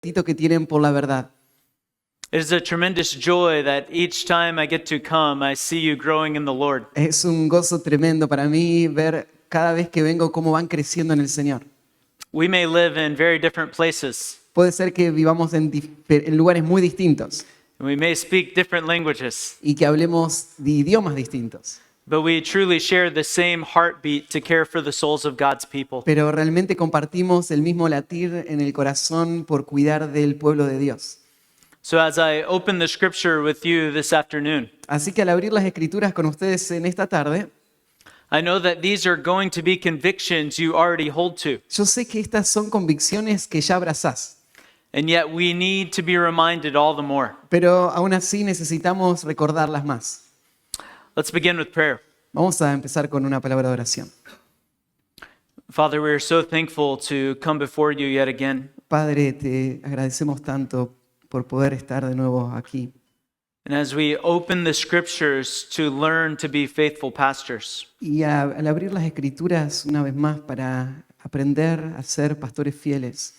apetito que tienen por la verdad. It is a tremendous joy that each time I get to come, I see you growing in the Lord. Es un gozo tremendo para mí ver cada vez que vengo cómo van creciendo en el Señor. We may live in very different places, Puede ser que vivamos en lugares muy distintos and we may speak different languages, y que hablemos de idiomas distintos, but we truly share the same heartbeat to care for the souls of God's people. pero realmente compartimos el mismo latir en el corazón por cuidar del pueblo de Dios. So as I open the scripture with you this afternoon, Así que al abrir las escrituras con ustedes en esta tarde, I know that these are going to be convictions you already hold to, yo sé que estas son convicciones que ya abrazás, and yet we need to be reminded all the more. pero aún así necesitamos recordarlas más. Let's begin with prayer. Vamos a empezar con una palabra de oración. Father, we are so thankful to come before you yet again. Padre, te agradecemos tanto por poder estar de nuevo aquí. And as we open the scriptures to learn to be faithful pastors, Y al abrir las escrituras una vez más para aprender a ser pastores fieles,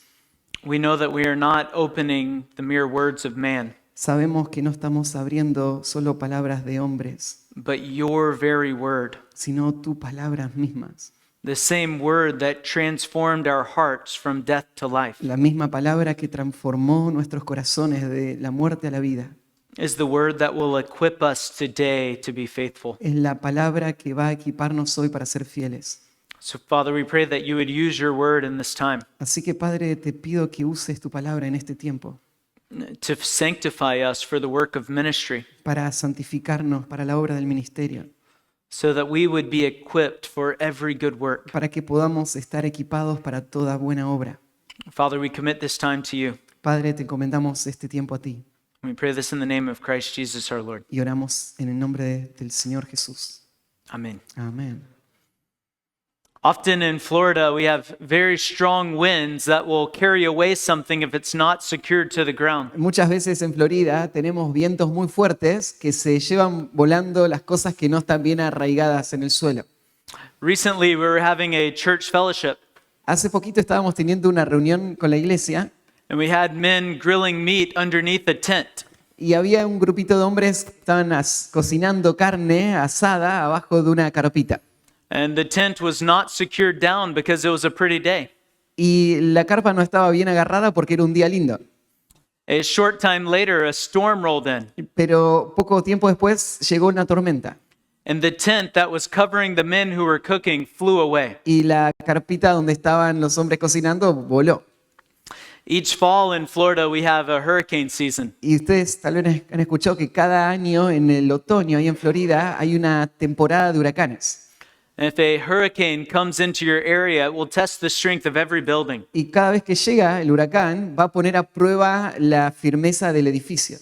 we know that we are not opening the mere words of man, sabemos que no estamos abriendo solo palabras de hombres, but your very word, sino tus palabras mismas. the same word that transformed our hearts from death to life, La misma palabra que transformó nuestros corazones de la muerte a la vida. is the word that will equip us today to be faithful. Es la palabra que va a equiparnos hoy para ser fieles. So, Father, we pray that you would use your word in this time Así que, Padre, te pido que uses tu palabra en este tiempo to sanctify us for the work of ministry, para santificarnos para la obra del ministerio, so that we would be equipped for every good work. para que podamos estar equipados para toda buena obra. Father, we commit this time to you. Padre, te encomendamos este tiempo a ti We pray this in the name of Christ Jesus our Lord. y oramos en el nombre del Señor Jesús. Amen. Amén. Often in Florida, we have very strong winds that will carry away something if it's not secured to the ground. Muchas veces en Florida tenemos vientos muy fuertes que se llevan volando las cosas que no están bien arraigadas en el suelo. Recently, we were having a church fellowship, Hace poquito estábamos teniendo una reunión con la iglesia and we had men grilling meat underneath a tent. y había un grupito de hombres que estaban cocinando carne asada abajo de una carpita. And the tent was not secured down because it was a pretty day. Y la carpa no estaba bien agarrada porque era un día lindo. A short time later, a storm rolled in, Pero poco tiempo después llegó una tormenta and the tent that was covering the men who were cooking flew away. y la carpita donde estaban los hombres cocinando voló. Each fall in Florida, we have a hurricane season. Y ustedes tal vez han escuchado que cada año en el otoño ahí en Florida hay una temporada de huracanes. And if a hurricane comes into your area, it will test the strength of every building. Y cada vez que llega el huracán va a poner a prueba la firmeza del edificio.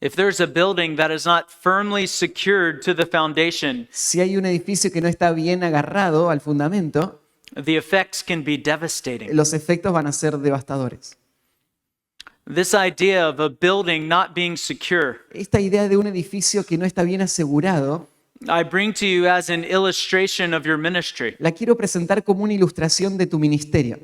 If there's a building that is not firmly secured to the foundation, Si hay un edificio que no está bien agarrado al fundamento, the effects can be devastating. los efectos van a ser devastadores. This idea of a building not being secure, Esta idea de un edificio que no está bien asegurado, I bring to you as an illustration of your ministry. la quiero presentar como una ilustración de tu ministerio.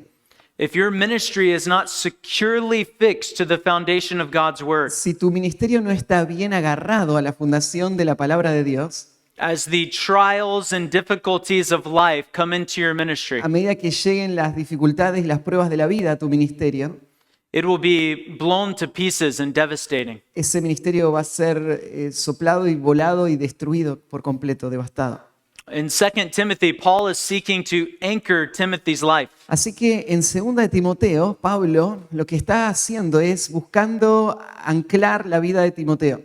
If your ministry is not securely fixed to the foundation of God's word, Si tu ministerio no está bien agarrado a la fundación de la palabra de Dios, as the trials and difficulties of life come into your ministry, a medida que lleguen las dificultades y las pruebas de la vida a tu ministerio, it will be blown to pieces and devastating. ese ministerio va a ser soplado y volado y destruido por completo, devastado. In 2 Timothy, Paul is seeking to anchor Timothy's life. Así que en 2 de Timoteo, Pablo lo que está haciendo es buscando anclar la vida de Timoteo.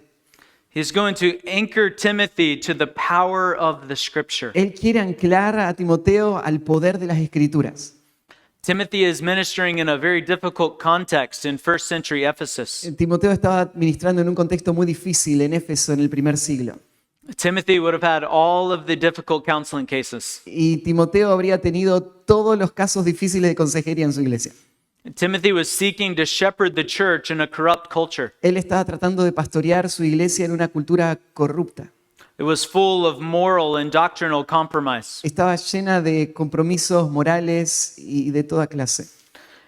He's going to anchor Timothy to the power of the scripture. Él quiere anclar a Timoteo al poder de las Escrituras. Timothy is ministering in a very difficult context in first century Ephesus. Timoteo estaba ministrando en un contexto muy difícil en Éfeso en el primer siglo. Timothy would have had all of the difficult counseling cases. Y Timoteo habría tenido todos los casos difíciles de consejería en su iglesia. Timothy was seeking to shepherd the church in a corrupt culture. Él estaba tratando de pastorear su iglesia en una cultura corrupta. It was full of moral and doctrinal compromise. Estaba llena de compromisos morales y de toda clase.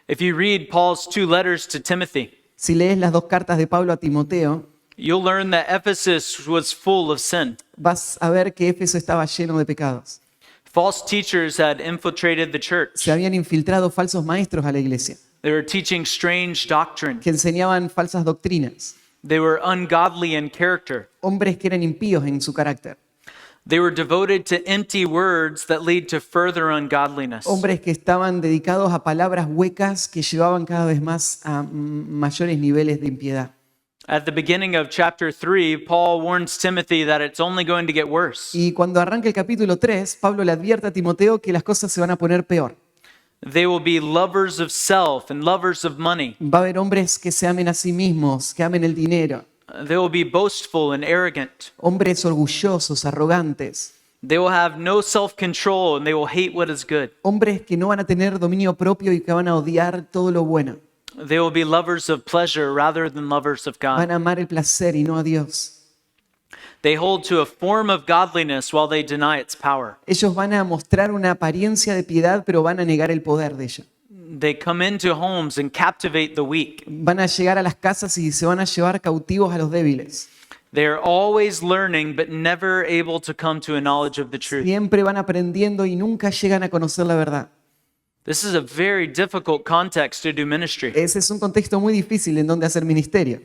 If you read Paul's 2 letters to Timothy, Si lees las dos cartas de Pablo a Timoteo, you'll learn that Ephesus was full of sin. vas a ver que Éfeso estaba lleno de pecados. False teachers had infiltrated the church. Se habían infiltrado falsos maestros a la iglesia, They were teaching strange doctrine. que enseñaban falsas doctrinas, They were ungodly in character. hombres que eran impíos en su carácter, They were devoted to empty words that lead to further ungodliness. hombres que estaban dedicados a palabras huecas que llevaban cada vez más a mayores niveles de impiedad. At the beginning of chapter 3, Paul warns Timothy that it's only going to get worse. Y cuando arranca el capítulo 3, Pablo le advierte a Timoteo que las cosas se van a poner peor. They will be lovers of self and lovers of money. Va a haber hombres que se amen a sí mismos, que amen el dinero, They will be boastful and arrogant. hombres orgullosos, arrogantes, They will have no self-control and they will hate what is good. hombres que no van a tener dominio propio y que van a odiar todo lo bueno. They will be lovers of pleasure rather than lovers of God. Van a amar el placer y no a Dios. They hold to a form of godliness while they deny its power. Ellos van a mostrar una apariencia de piedad, pero van a negar el poder de ella. They come into homes and captivate the weak. Van a llegar a las casas y se van a llevar cautivos a los débiles. They are always learning but never able to come to a knowledge of the truth. Siempre van aprendiendo y nunca llegan a conocer la verdad. This is a very difficult context to do ministry. Ese es un contexto muy difícil en donde hacer ministerio.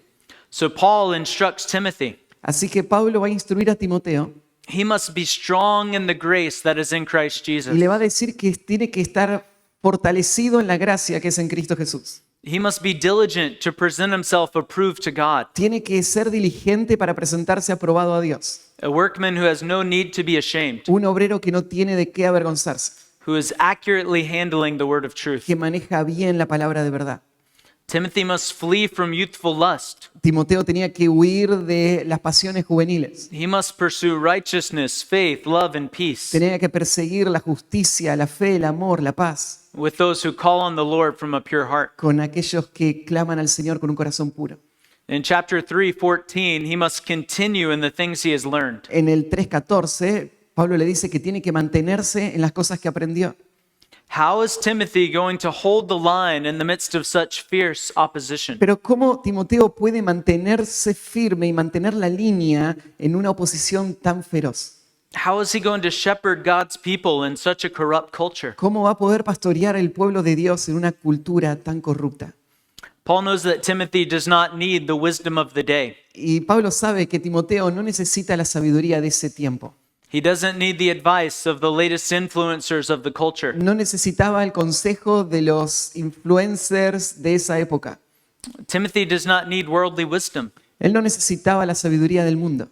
So Paul instructs Timothy. Así que Pablo va a instruir a Timoteo He must be strong in the grace that is in Christ y Jesus. le va a decir que tiene que estar fortalecido en la gracia que es en Cristo Jesús. He must be diligent to present himself approved to God, Tiene que ser diligente para presentarse aprobado a Dios. a workman who has no need to be ashamed, Un obrero que no tiene de qué avergonzarse, who is accurately handling the word of truth. que maneja bien la palabra de verdad. Timothy must flee from youthful lust. Timoteo tenía que huir de las pasiones juveniles. He must pursue righteousness, faith, love, and peace Tenía que perseguir la justicia, la fe, el amor, la paz, with those who call on the Lord from a pure heart. con aquellos que claman al Señor con un corazón puro. In chapter 3:14, he must continue in the things he has learned. En el 3:14, Pablo le dice que tiene que mantenerse en las cosas que aprendió. How is Timothy going to hold the line in the midst of such fierce opposition? Pero ¿cómo Timoteo puede mantenerse firme y mantener la línea en una oposición tan feroz? How is he going to shepherd God's people in such a corrupt culture? ¿Cómo va a poder pastorear el pueblo de Dios en una cultura tan corrupta? Paul knows that Timothy does not need the wisdom of the day. Y Pablo sabe que Timoteo no necesita la sabiduría de ese tiempo. He doesn't need the advice of the latest influencers of the culture. No necesitaba el consejo de los influencers de esa época. Timothy does not need worldly wisdom. Él no necesitaba la sabiduría del mundo.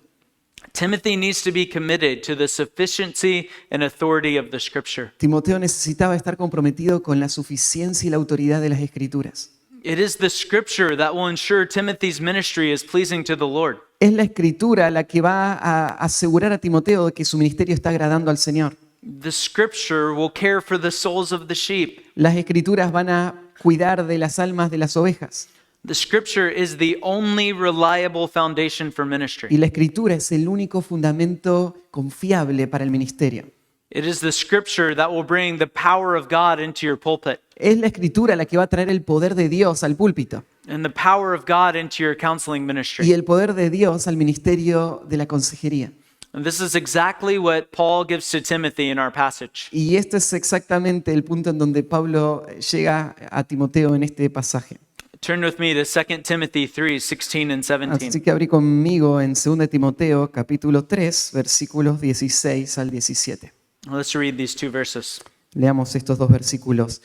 Timothy needs to be committed to the sufficiency and authority of the scripture. Timoteo necesitaba estar comprometido con la suficiencia y la autoridad de las Escrituras. It is the scripture that will ensure Timothy's ministry is pleasing to the Lord. Es la Escritura la que va a asegurar a Timoteo de que su ministerio está agradando al Señor. The scripture will care for the souls of the sheep. Las Escrituras van a cuidar de las almas de las ovejas. The scripture is the only reliable foundation for ministry. Y la Escritura es el único fundamento confiable para el ministerio. It is the scripture that will bring the power of God into your pulpit Es la Escritura la que va a traer el poder de Dios al púlpito and the power of God into your counseling y ministry. el poder de Dios al ministerio de la consejería. And this is exactly what Paul gives to Timothy in our passage. Y este es exactamente el punto en donde Pablo llega a Timoteo en este pasaje. Turn with me to 2 Timothy 3:16 and 17. Así que abrí conmigo en 2 Timoteo capítulo 3, versículos 16 al 17. Let's read these two verses. Leamos estos dos versículos.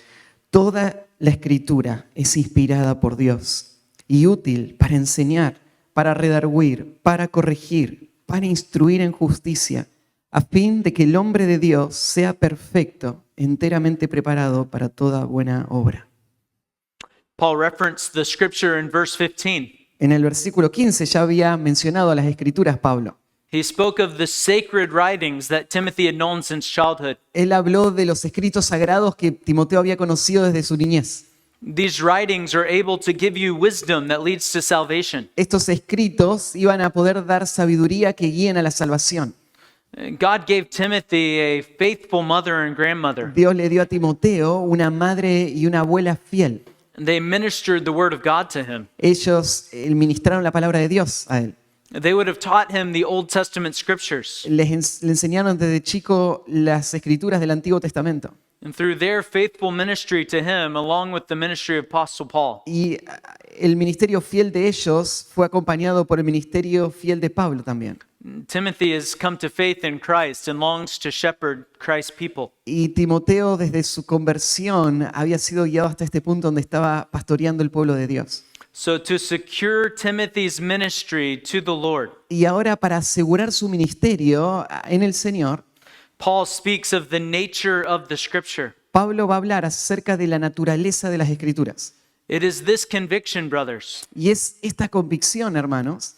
Toda la Escritura es inspirada por Dios y útil para enseñar, para redarguir, para corregir, para instruir en justicia, a fin de que el hombre de Dios sea perfecto, enteramente preparado para toda buena obra. Paul referenced the scripture in verse 15. En el versículo 15 ya había mencionado las Escrituras Pablo. He spoke of the sacred writings that Timothy had known since childhood. Él habló de los escritos sagrados que Timoteo había conocido desde su niñez. These writings are able to give you wisdom that leads to salvation. Estos escritos iban a poder dar sabiduría que guíen a la salvación. God gave Timothy a faithful mother and grandmother. Dios le dio a Timoteo una madre y una abuela fiel. They ministered the word of God to him. Ellos ministraron la palabra de Dios a él. They would have taught him the Old Testament scriptures. Le enseñaron desde chico las escrituras del Antiguo Testamento. And through their faithful ministry to him, along with the ministry of Apostle Paul, Y el ministerio fiel de ellos fue acompañado por el ministerio fiel de Pablo también. Timothy has come to faith in Christ and longs to shepherd Christ's people. Y Timoteo desde su conversión había sido guiado hasta este punto donde estaba pastoreando el pueblo de Dios. So to secure Timothy's ministry to the Lord, Y ahora para asegurar su ministerio en el Señor, Paul speaks of the nature of the scripture. Pablo va a hablar acerca de la naturaleza de las Escrituras. It is this conviction, brothers, Y es esta convicción, hermanos,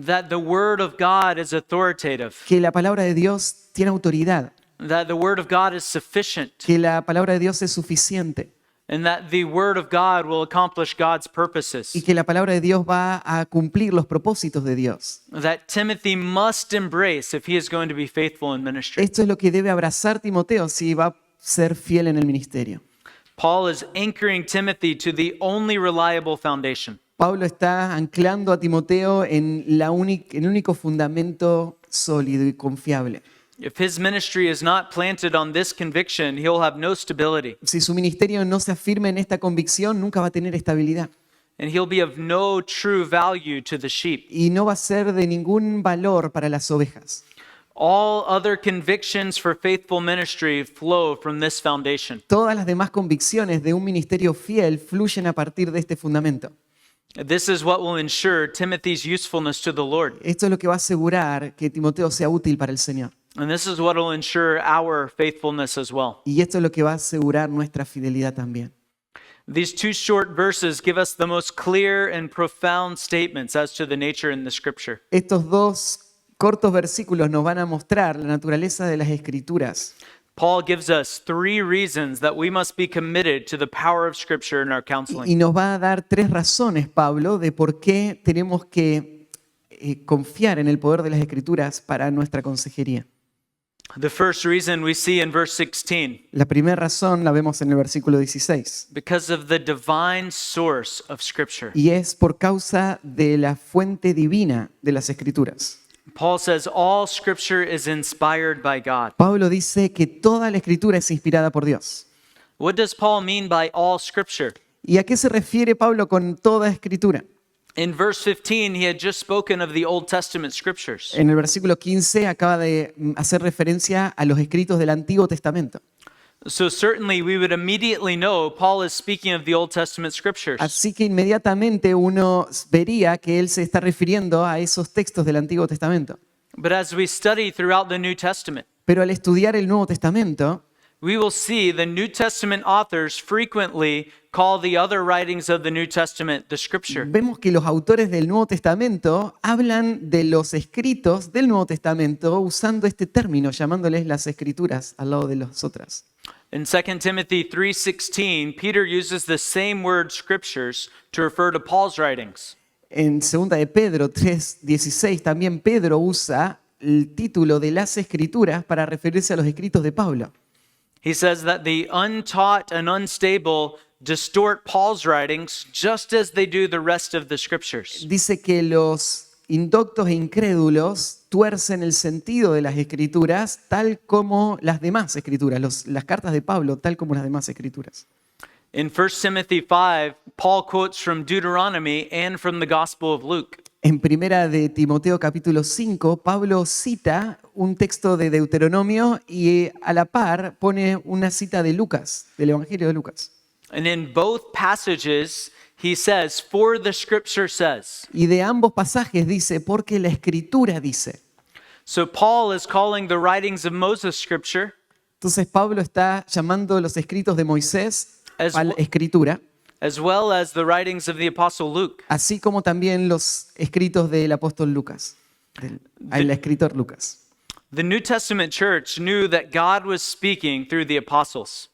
that the word of God is authoritative, que la palabra de Dios tiene autoridad, that the word of God is sufficient, que la palabra de Dios es suficiente and that the word of God will accomplish God's purposes. y que la palabra de Dios va a cumplir los propósitos de Dios. That Timothy must embrace if he is going to be faithful in ministry. Esto es lo que debe abrazar Timoteo si va a ser fiel en el ministerio. Paul is anchoring Timothy to the only reliable foundation. Pablo está anclando a Timoteo en el único fundamento sólido y confiable. If his ministry is not planted on this conviction, he'll have no stability, Si su ministerio no se afirma en esta convicción, nunca va a tener estabilidad and he'll be of no true value to the sheep. y no va a ser de ningún valor para las ovejas. All other convictions for faithful ministry flow from this foundation. Todas las demás convicciones de un ministerio fiel fluyen a partir de este fundamento. This is what will ensure Timothy's usefulness to the Lord. Esto es lo que va a asegurar que Timoteo sea útil para el Señor. And this is what will ensure our faithfulness as well. Y esto es lo que va a asegurar nuestra fidelidad también. These two short verses give us the most clear and profound statements as to the nature in the scripture. Estos dos cortos versículos nos van a mostrar la naturaleza de las Escrituras. Paul gives us three reasons that we must be committed to the power of scripture in our Y counseling. nos va a dar tres razones, Pablo, de por qué tenemos que confiar en el poder de las Escrituras para nuestra consejería. The first reason we see in verse 16, La primera razón la vemos en el versículo 16. because of the divine source of scripture. Y es por causa de la fuente divina de las Escrituras. Paul says all scripture is inspired by God. Pablo dice que toda la Escritura es inspirada por Dios. What does Paul mean by all scripture? ¿Y a qué se refiere Pablo con toda Escritura? In verse 15, he had just spoken of the Old Testament scriptures. En el versículo 15 acaba de hacer referencia a los escritos del Antiguo Testamento. So certainly we would immediately know Paul is speaking of the Old Testament scriptures. Así que inmediatamente uno vería que él se está refiriendo a esos textos del Antiguo Testamento. But as we study throughout the New Testament, Pero al estudiar el Nuevo Testamento, we will see the New Testament authors frequently call the other writings of the New Testament the scripture. vemos que los autores del Nuevo Testamento hablan de los escritos del Nuevo Testamento usando este término, llamándoles las escrituras al lado de las otras. In 2 Timothy 3:16, Peter uses the same word scriptures to refer to Paul's writings. En 2 de Pedro 3:16 también Pedro usa el título de las escrituras para referirse a los escritos de Pablo. He says that the untaught and unstable distort Paul's writings just as they do the rest of the scriptures. Dice que los indoctos e incrédulos tuercen el sentido de las escrituras tal como las demás escrituras, las cartas de Pablo tal como las demás escrituras. In 1 Timothy 5, Paul quotes from Deuteronomy and from the Gospel of Luke. En primera de Timoteo capítulo 5, Pablo cita un texto de Deuteronomio y a la par pone una cita de Lucas, del Evangelio de Lucas. And in both passages, he says, "For the scripture says." Y de ambos pasajes dice, porque la escritura dice. So Paul is calling the writings of Moses scripture, Entonces Pablo está llamando los escritos de Moisés As a la well- escritura, as well as the writings of the apostle Luke. así como también los escritos del apóstol Lucas, el escritor Lucas. The New Testament church knew that God was speaking through the apostles.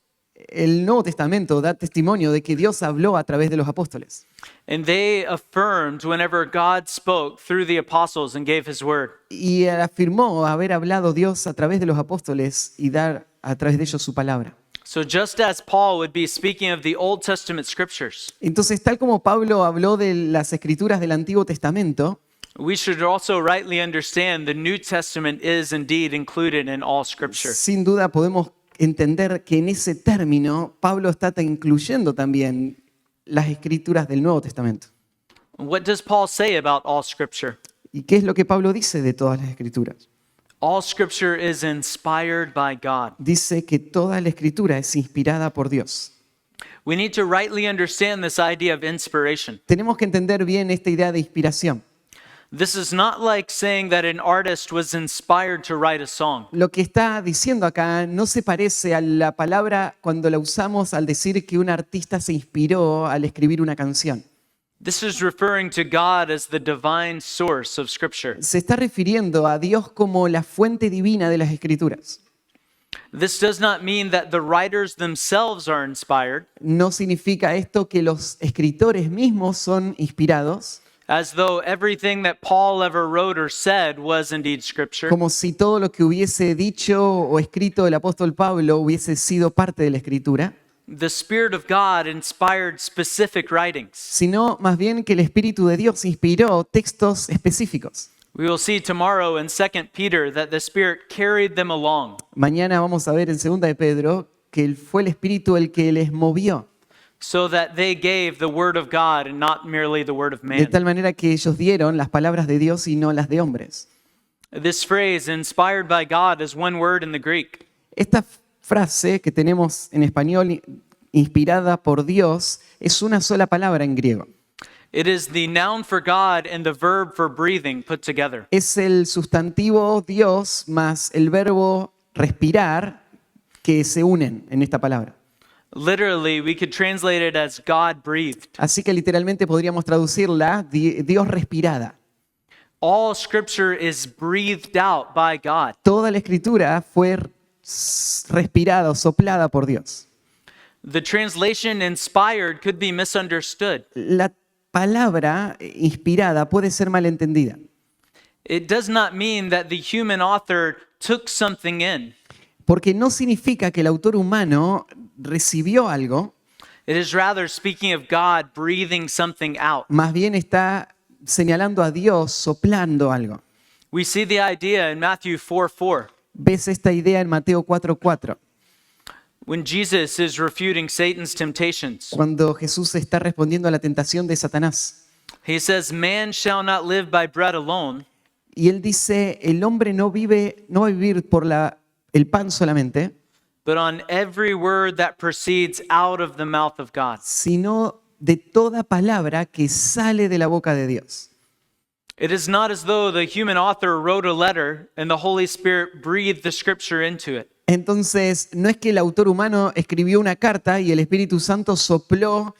El Nuevo Testamento da testimonio de que Dios habló a través de los apóstoles. And they affirmed whenever God spoke through the apostles and gave his word. Y afirmó haber hablado Dios a través de los apóstoles y dar a través de ellos su palabra. So just as Paul would be speaking of the Old Testament scriptures, Entonces, tal como Pablo habló de las escrituras del Antiguo Testamento, we should also rightly understand the New Testament is indeed included in all scripture. sin duda podemos entender que en ese término Pablo está incluyendo también las escrituras del Nuevo Testamento. What does Paul say about all scripture? ¿Y qué es lo que Pablo dice de todas las escrituras? All scripture is inspired by God. Dice que toda la escritura es inspirada por Dios. We need to rightly understand this idea of inspiration. Tenemos que entender bien esta idea de inspiración. This is not like saying that an artist was inspired to write a song. Lo que está diciendo acá no se parece a la palabra cuando la usamos al decir que un artista se inspiró al escribir una canción. This is referring to God as the divine source of scripture. Se está refiriendo a Dios como la fuente divina de las escrituras. This does not mean that the writers themselves are inspired, No significa esto que los escritores mismos son inspirados, as though everything that Paul ever wrote or said was indeed scripture. como si todo lo que hubiese dicho o escrito el apóstol Pablo hubiese sido parte de la escritura, The Spirit of God inspired specific writings. sino más bien que el Espíritu de Dios inspiró textos específicos. We will see tomorrow in 2 Peter that the Spirit carried them along. Mañana vamos a ver en 2 de Pedro que fue el Espíritu el que les movió, So that they gave the word of God and not merely the word of de man. tal manera que ellos dieron las palabras de Dios y no las de hombres. This phrase, inspired by God, is one word in the Greek. Esta frase que tenemos en español, inspirada por Dios, es una sola palabra en griego. It is the noun for God and the verb for breathing put together. Es el sustantivo Dios más el verbo respirar que se unen en esta palabra. Literally, we could translate it as God breathed. Así que literalmente podríamos traducirla Dios respirada. All scripture is breathed out by God. Toda la escritura fue respirada o soplada por Dios. The translation inspired could be misunderstood. La palabra inspirada puede ser malentendida. It does not mean that the human author took something in. Porque no significa que el autor humano recibió algo, It is rather speaking of God breathing something out. más bien está señalando a Dios soplando algo. We see the idea in Matthew 4:4 ¿Ves esta idea en Mateo 4:4? when Jesus is refuting Satan's temptations. Cuando Jesús está respondiendo a la tentación de Satanás. He says, "Man shall not live by bread alone, Y él dice, el hombre no va a vivir por el pan solamente, but on every word that proceeds out of the mouth of God." sino de toda palabra que sale de la boca de Dios. It is not as though the human author wrote a letter and the Holy Spirit breathed the scripture into it. Entonces, no es que el autor humano escribió una carta y el Espíritu Santo sopló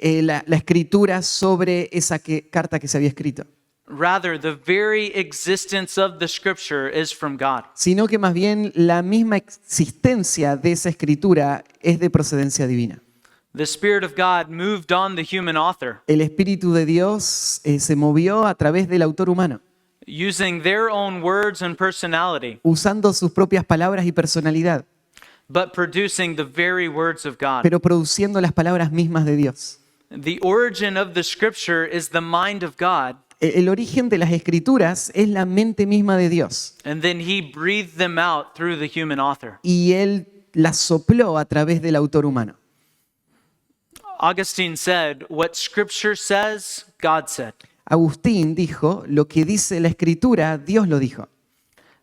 la escritura sobre esa carta que se había escrito, Rather, the very existence of the scripture is from God. sino que más bien la misma existencia de esa escritura es de procedencia divina. The Spirit of God moved on the human author, El Espíritu de Dios se movió a través del autor humano, using their own words and personality, usando sus propias palabras y personalidad, but producing the very words of God. pero produciendo las palabras mismas de Dios. The origin of the scripture is the mind of God, El origen de las escrituras es la mente misma de Dios and then he breathed them out through the human author. y Él las sopló a través del autor humano. Augustine said, "What scripture says, God said." Agustín dijo, lo que dice la escritura, Dios lo dijo.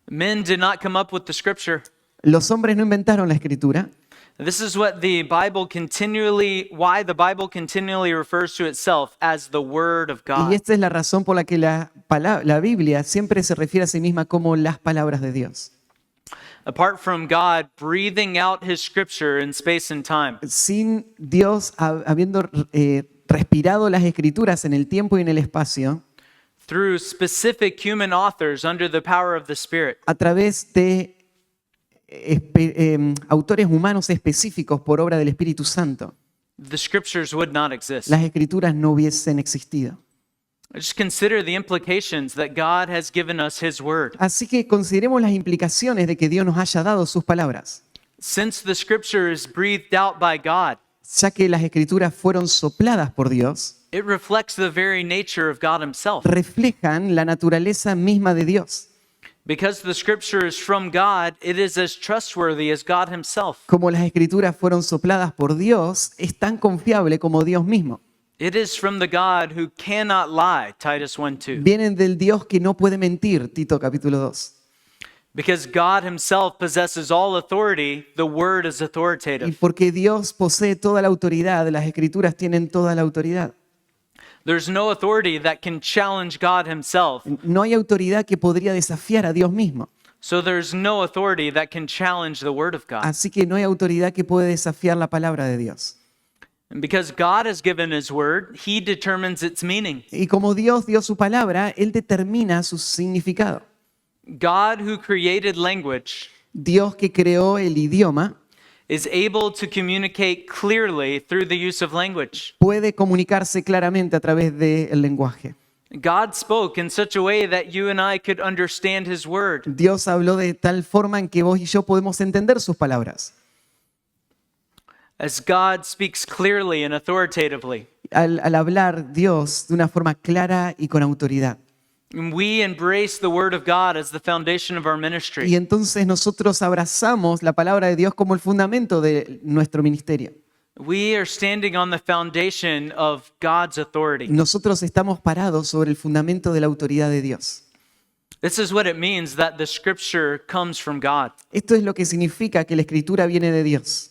Men did not come up with the scripture. Los hombres no inventaron la escritura. This is what why the Bible continually refers to itself as the Word of Y God. esta es la razón por la que la Biblia siempre se refiere a sí misma como las palabras de Dios. Apart from God breathing out His scripture in space and time, Sin Dios habiendo respirado las escrituras en el tiempo y en el espacio, through specific human authors under the power of the Spirit, a través de autores humanos específicos por obra del Espíritu Santo, the scriptures would not exist. las escrituras no hubiesen existido. Just consider the implications that God has given us His Word. Así que consideremos las implicaciones de que Dios nos haya dado sus palabras. Since the scripture is breathed out by God, ya que las escrituras fueron sopladas por Dios, it reflects the very nature of God himself. reflejan la naturaleza misma de Dios. Because the scripture is from God, it is as trustworthy as God himself. Como las escrituras fueron sopladas por Dios, es tan confiable como Dios mismo. It is from the God who cannot lie, Titus 1:2. Vienen del Dios que no puede mentir, Tito capítulo 2. Because God himself possesses all authority, the word is Y authoritative. porque Dios posee toda la autoridad, las escrituras tienen toda la autoridad. There's no authority that can challenge God himself. No hay autoridad que podría desafiar a Dios mismo. So there's no authority that can challenge the word of God. Así que no hay autoridad que puede desafiar la palabra de Dios. And because God has given his word, he determines its meaning. Y como Dios dio su palabra, Él determina su significado. God who created language Dios que creó el idioma is able to communicate clearly through the use of language. puede comunicarse claramente a través del lenguaje. God spoke in such a way that you and I could understand his word. Dios habló de tal forma en que vos y yo podemos entender sus palabras. As God speaks clearly and authoritatively, Al hablar Dios de una forma clara y con autoridad. and we embrace the word of God as the foundation of our Y ministry. entonces nosotros abrazamos la palabra de Dios como el fundamento de nuestro ministerio. We are standing on the foundation of God's authority. Nosotros estamos parados sobre el fundamento de la autoridad de Dios. This is what it means that the scripture comes from God. Esto es lo que significa que la escritura viene de Dios.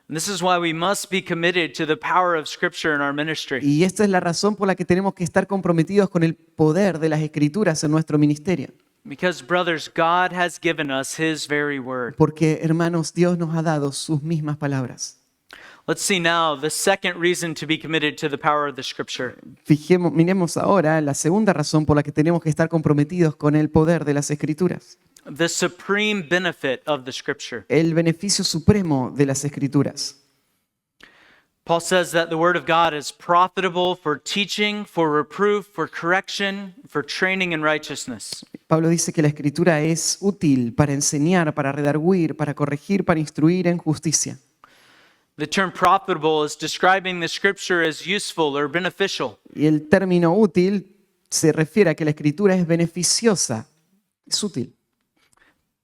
And this is why we must be committed to the power of scripture in our ministry. Y esta es la razón por la que tenemos que estar comprometidos con el poder de las escrituras en nuestro ministerio. Because, brothers, God has given us his very word. Porque, hermanos, Dios nos ha dado sus mismas palabras. Let's see now the second reason to be committed to the power of the scripture. Miremos ahora la segunda razón por la que tenemos que estar comprometidos con el poder de las escrituras. The supreme benefit of the scripture. El beneficio supremo de las escrituras. Paul says that the word of God is profitable for teaching, for reproof, for correction, for training in righteousness. Pablo dice que la escritura es útil para enseñar, para redarguir, para corregir, para instruir en justicia. The term profitable is describing the scripture as useful or beneficial. Y el término útil se refiere a que la escritura es beneficiosa, es útil.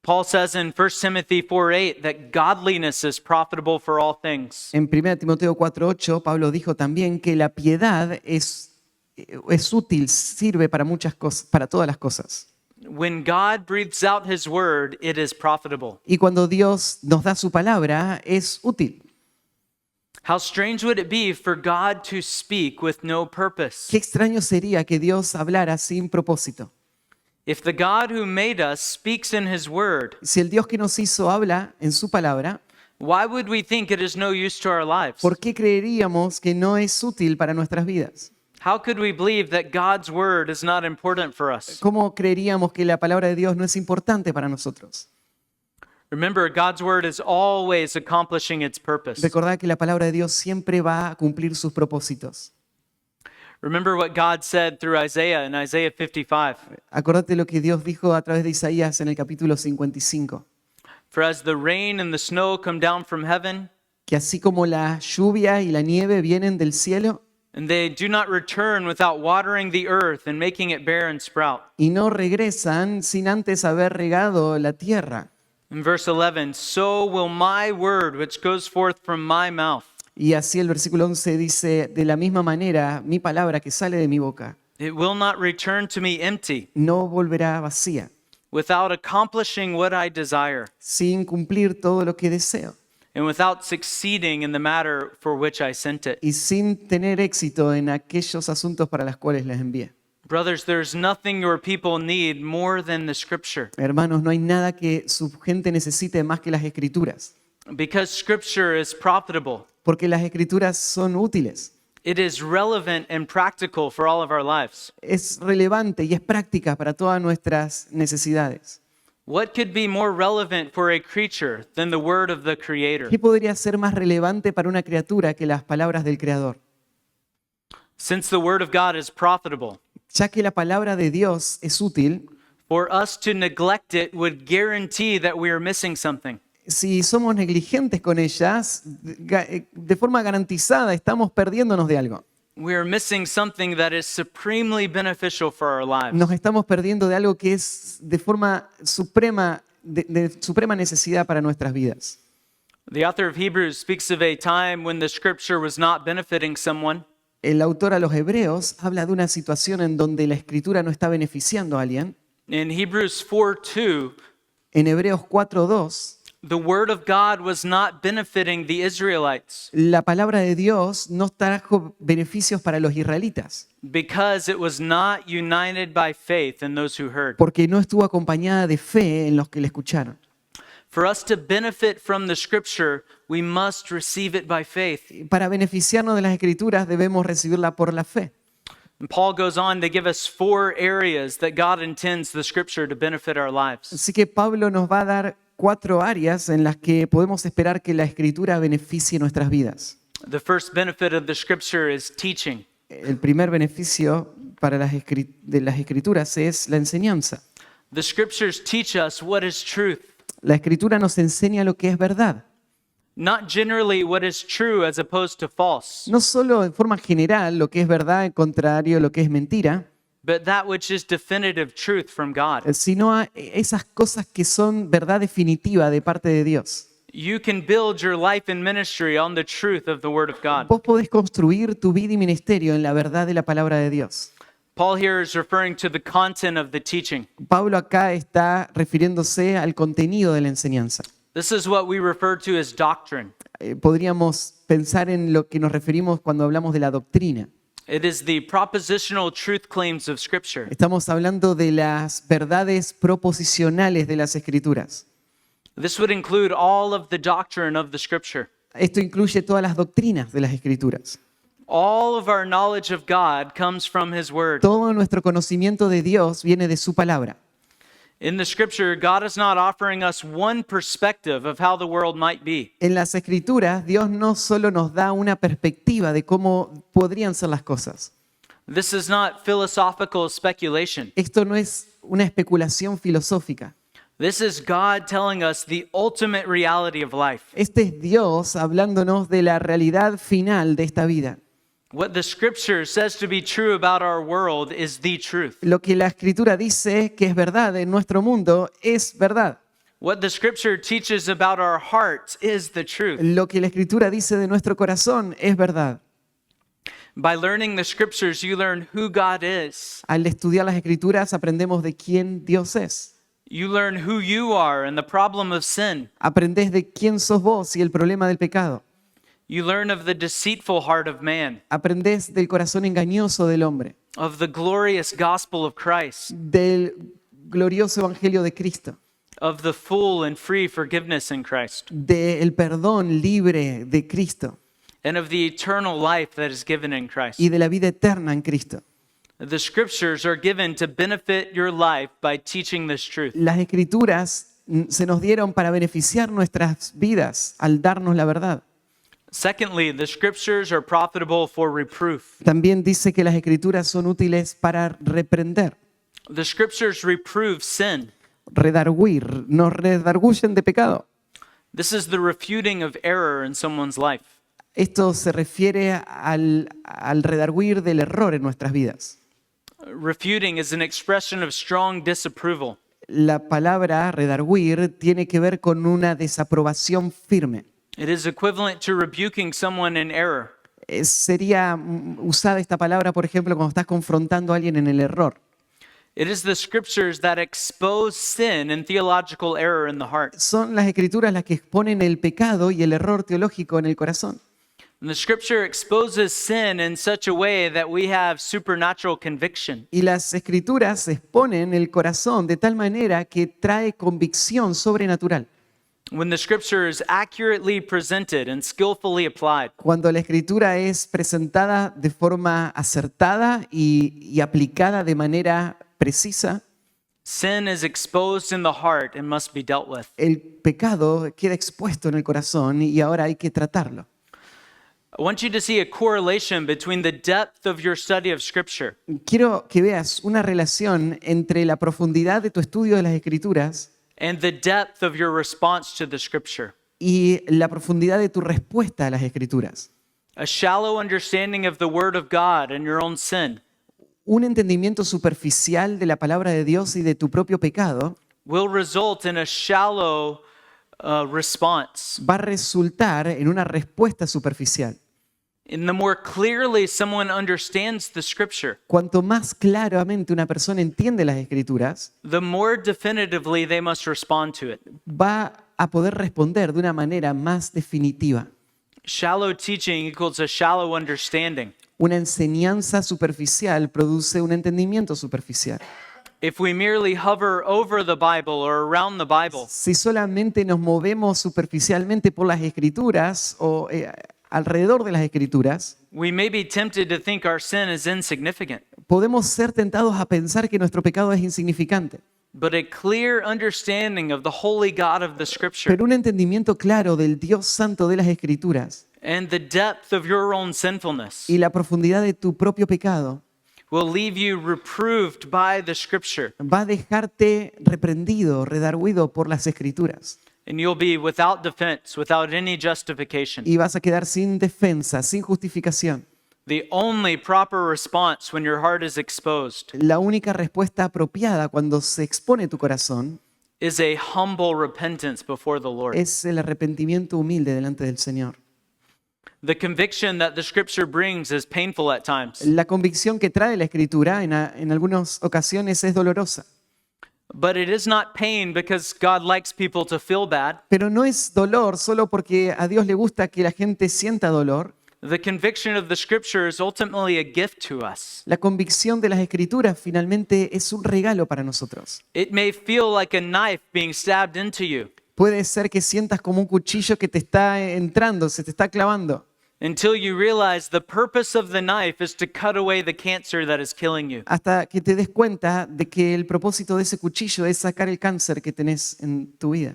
Paul says in 1 Timothy 4:8 that godliness is profitable for all things. En 1 Timoteo 4:8, Pablo dijo también que la piedad es útil, sirve para muchas cosas, para todas las cosas. When God breathes out his word, it is profitable. Y cuando Dios nos da su palabra, es útil. How strange would it be for God to speak with no purpose? Qué extraño sería que Dios hablara sin propósito. If the God who made us speaks in his word, Si el Dios que nos hizo habla en su palabra, why would we think it is no use to our lives? ¿por qué creeríamos que no es útil para nuestras vidas? How could we believe that God's word is not important for us? ¿Cómo creeríamos que la palabra de Dios no es importante para nosotros? Remember, God's word is always accomplishing its purpose. Recordad que la palabra de Dios siempre va a cumplir sus propósitos. Remember what God said through Isaiah in Isaiah 55. Acordate lo que Dios dijo a través de Isaías en el capítulo 55. For as the rain and the snow come down from heaven, Que así como la lluvia y la nieve vienen del cielo and they do not return without watering the earth and making it bear and sprout. y no regresan sin antes haber regado la tierra. In verse 11, so will my word which goes forth from my mouth. Y así el versículo 11 dice, de la misma manera, mi palabra que sale de mi boca It will not return to me empty, no volverá vacía, without accomplishing what I desire, sin cumplir todo lo que deseo and without succeeding in the matter for which I sent it. y sin tener éxito en aquellos asuntos para los cuales les envié. Brothers, there's nothing your people need more than the scripture. Hermanos, no hay nada que su gente necesite más que las escrituras, Because scripture is profitable. porque las escrituras son útiles. It is relevant and practical for all of our lives. Es relevante y es práctica para todas nuestras necesidades. What could be more relevant for a creature than the word of the Creator? ¿Qué podría ser más relevante para una criatura que las palabras del Creador? Since the word of God is profitable, Ya que la palabra de Dios es útil, for us to neglect it would guarantee that we are missing something. si somos negligentes con ellas, de forma garantizada estamos perdiéndonos de algo. We are missing something that is supremely beneficial for our lives. Nos estamos perdiendo de algo que es de forma suprema, de suprema necesidad para nuestras vidas. The author of Hebrews speaks of a time when the scripture was not benefiting someone. El autor a los Hebreos habla de una situación en donde la escritura no está beneficiando a alguien. In Hebrews 4:2, En Hebreos 4:2, the word of God was not benefiting the Israelites la palabra de Dios no trajo beneficios para los israelitas, because it was not united by faith in those who heard. porque no estuvo acompañada de fe en los que le escucharon. For us to benefit from the scripture, we must receive it by faith. Para beneficiarnos de las escrituras debemos recibirla por la fe. And Paul goes on to give us 4 areas that God intends the scripture to benefit our lives. Así que Pablo nos va a dar 4 áreas en las que podemos esperar que la escritura beneficie nuestras vidas. The first benefit of the scripture is teaching. El primer beneficio para de las escrituras es la enseñanza. The scriptures teach us what is truth, La escritura nos enseña lo que es verdad, not generally what is true as opposed to false, no solo en forma general lo que es verdad, en contrario lo que es mentira, but that which is definitive truth from God. sino a esas cosas que son verdad definitiva de parte de Dios. You can build your life and ministry on the truth of the Word of God. Vos podés construir tu vida y ministerio en la verdad de la palabra de Dios. Paul here is referring to the content of the teaching. Pablo acá está refiriéndose al contenido de la enseñanza. This is what we refer to as doctrine. Podríamos pensar en lo que nos referimos cuando hablamos de la doctrina. It is the propositional truth claims of Scripture. Estamos hablando de las verdades proposicionales de las Escrituras. This would include all of the doctrine of the Scripture. Esto incluye todas las doctrinas de las Escrituras. All of our knowledge of God comes from His Word. Todo nuestro conocimiento de Dios viene de su palabra. In the Scripture, God is not offering us one perspective of how the world might be. En las Escrituras, Dios no solo nos da una perspectiva de cómo podrían ser las cosas. This is not philosophical speculation. Esto no es una especulación filosófica. This is God telling us the ultimate reality of life. Este es Dios hablándonos de la realidad final de esta vida. What the Scripture says to be true about our world is the truth. Lo que la Escritura dice que es verdad en nuestro mundo es verdad. What the Scripture teaches about our hearts is the truth. Lo que la Escritura dice de nuestro corazón es verdad. By learning the Scriptures, you learn who God is. Al estudiar las Escrituras aprendemos de quién Dios es. You learn who you are and the problem of sin. Aprendés de quién sos vos y el problema del pecado. You learn of the deceitful heart of man, Aprendés del corazón engañoso del hombre, of the glorious gospel of Christ, del glorioso evangelio de Cristo, of the full and free forgiveness in Christ, del perdón libre de Cristo and of the eternal life that is given in Christ. y de la vida eterna en Cristo. The Scriptures are given to benefit your life by teaching this truth. Las Escrituras se nos dieron para beneficiar nuestras vidas al darnos la verdad. Secondly, the Scriptures are profitable for reproof. También dice que las Escrituras son útiles para reprender, The Scriptures reprove sin. redarguir, nos redarguyen de pecado. This is the refuting of error in someone's life. Esto se refiere al redarguir del error en nuestras vidas. Refuting is an expression of strong disapproval. La palabra redarguir tiene que ver con una desaprobación firme. It is equivalent to rebuking someone in error. Sería usada esta palabra, por ejemplo, cuando estás confrontando a alguien en el error. It is the Scriptures that expose sin and theological error in the heart. Son las Escrituras las que exponen el pecado y el error teológico en el corazón. And the Scripture exposes sin in such a way that we have supernatural conviction. Y las Escrituras exponen el corazón de tal manera que trae convicción sobrenatural. When the Scripture is accurately presented and skillfully applied, Cuando la Escritura es presentada de forma acertada y aplicada de manera precisa, sin is exposed in the heart and must be dealt with. el pecado queda expuesto en el corazón y ahora hay que tratarlo. I want you to see a correlation between the depth of your study of Scripture Quiero que veas una relación entre la profundidad de tu estudio de las Escrituras and the depth of your response to the scripture. y la profundidad de tu respuesta a las Escrituras. A shallow understanding of the word of God and your own sin Un entendimiento superficial de la palabra de Dios y de tu propio pecado will result in a shallow response. va a resultar en una respuesta superficial. And the more clearly someone understands the scripture, Cuanto más claramente una persona entiende las Escrituras, the more definitively they must respond to it. va a poder responder de una manera más definitiva. Shallow teaching equals a shallow understanding. Una enseñanza superficial produce un entendimiento superficial. If we merely hover over the Bible or around the Bible, Si solamente nos movemos superficialmente por las Escrituras o alrededor de las Escrituras, we may be tempted to think our sin is insignificant. podemos ser tentados a pensar que nuestro pecado es insignificante. But a clear understanding of the holy God of the scripture Pero un entendimiento claro del Dios santo de las Escrituras and the depth of your own sinfulness y la profundidad de tu propio pecado will leave you reproved by the scripture, va a dejarte reprendido, redarguido por las Escrituras. and you'll be without defense, without any justification. Y vas a quedar sin defensa, sin justificación. The only proper response when your heart is exposed La única respuesta apropiada cuando se expone tu corazón is a humble repentance before the Lord. es el arrepentimiento humilde delante del Señor. The conviction that the scripture brings is painful at times, La convicción que trae la Escritura en algunas ocasiones es dolorosa, but it is not pain because God likes people to feel bad. pero no es dolor solo porque a Dios le gusta que la gente sienta dolor. The conviction of the scripture is ultimately a gift to us. La convicción de las Escrituras finalmente es un regalo para nosotros. It may feel like a knife being stabbed into you Puede ser que sientas como un cuchillo que te está entrando, se te está clavando, until you realize the purpose of the knife is to cut away the cancer that is killing you. hasta que te des cuenta de que el propósito de ese cuchillo es sacar el cáncer que tenés en tu vida.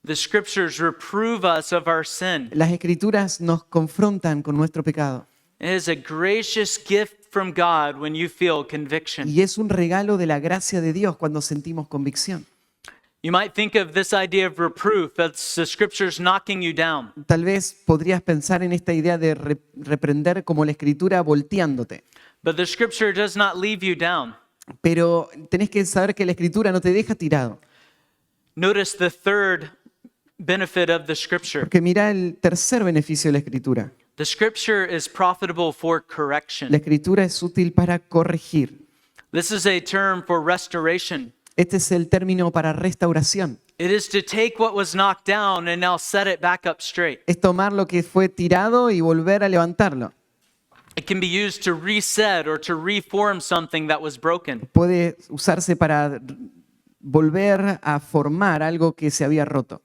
The scriptures reprove us of our sin. Las Escrituras nos confrontan con nuestro pecado It is a gracious gift from God when you feel conviction. y es un regalo de la gracia de Dios cuando sentimos convicción. You might think of this idea of reproof as the scriptures knocking you down. Tal vez podrías pensar en esta idea de reprender como la Escritura volteándote, But the scripture does not leave you down. pero tenés que saber que la Escritura no te deja tirado. Notice the third benefit of the scripture. Porque mira el tercer beneficio de la Escritura. The scripture is profitable for La correction. Escritura es útil para corregir. This is a term for restoration. Este es el término para restauración. It is to take what was knocked down and now set it back up straight. Es tomar lo que fue tirado y volver a levantarlo. It can be used to reset or to reform something that was broken. Puede usarse para volver a formar algo que se había roto.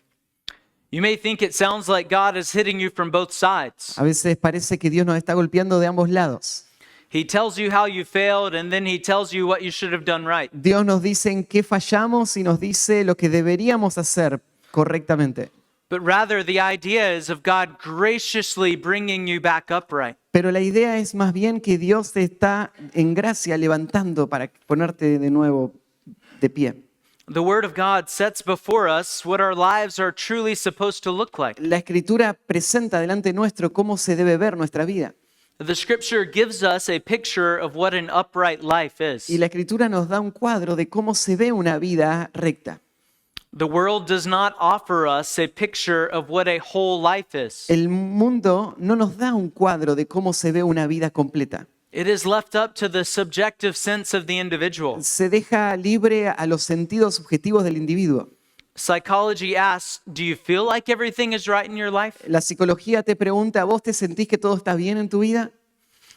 You may think it sounds like God is hitting you from both sides. A veces parece que Dios nos está golpeando de ambos lados. He tells you how you failed and then he tells you what you should have done right. Dios nos dice en qué fallamos y nos dice lo que deberíamos hacer correctamente. But rather, the idea is of God graciously bringing you back upright. Pero la idea es más bien que Dios te está en gracia levantando para ponerte de nuevo de pie. The Word of God sets before us what our lives are truly supposed to look like. La Escritura presenta delante nuestro cómo se debe ver nuestra vida. The Scripture gives us a picture of what an upright life is. Y la Escritura nos da un cuadro de cómo se ve una vida recta. The world does not offer us a picture of what a whole life is. El mundo no nos da un cuadro de cómo se ve una vida completa. It is left up to the subjective sense of the individual. Se deja libre a los sentidos subjetivos del individuo. Psychology asks, do you feel like everything is right in your life? La psicología te pregunta, ¿vos te sentís que todo está bien en tu vida?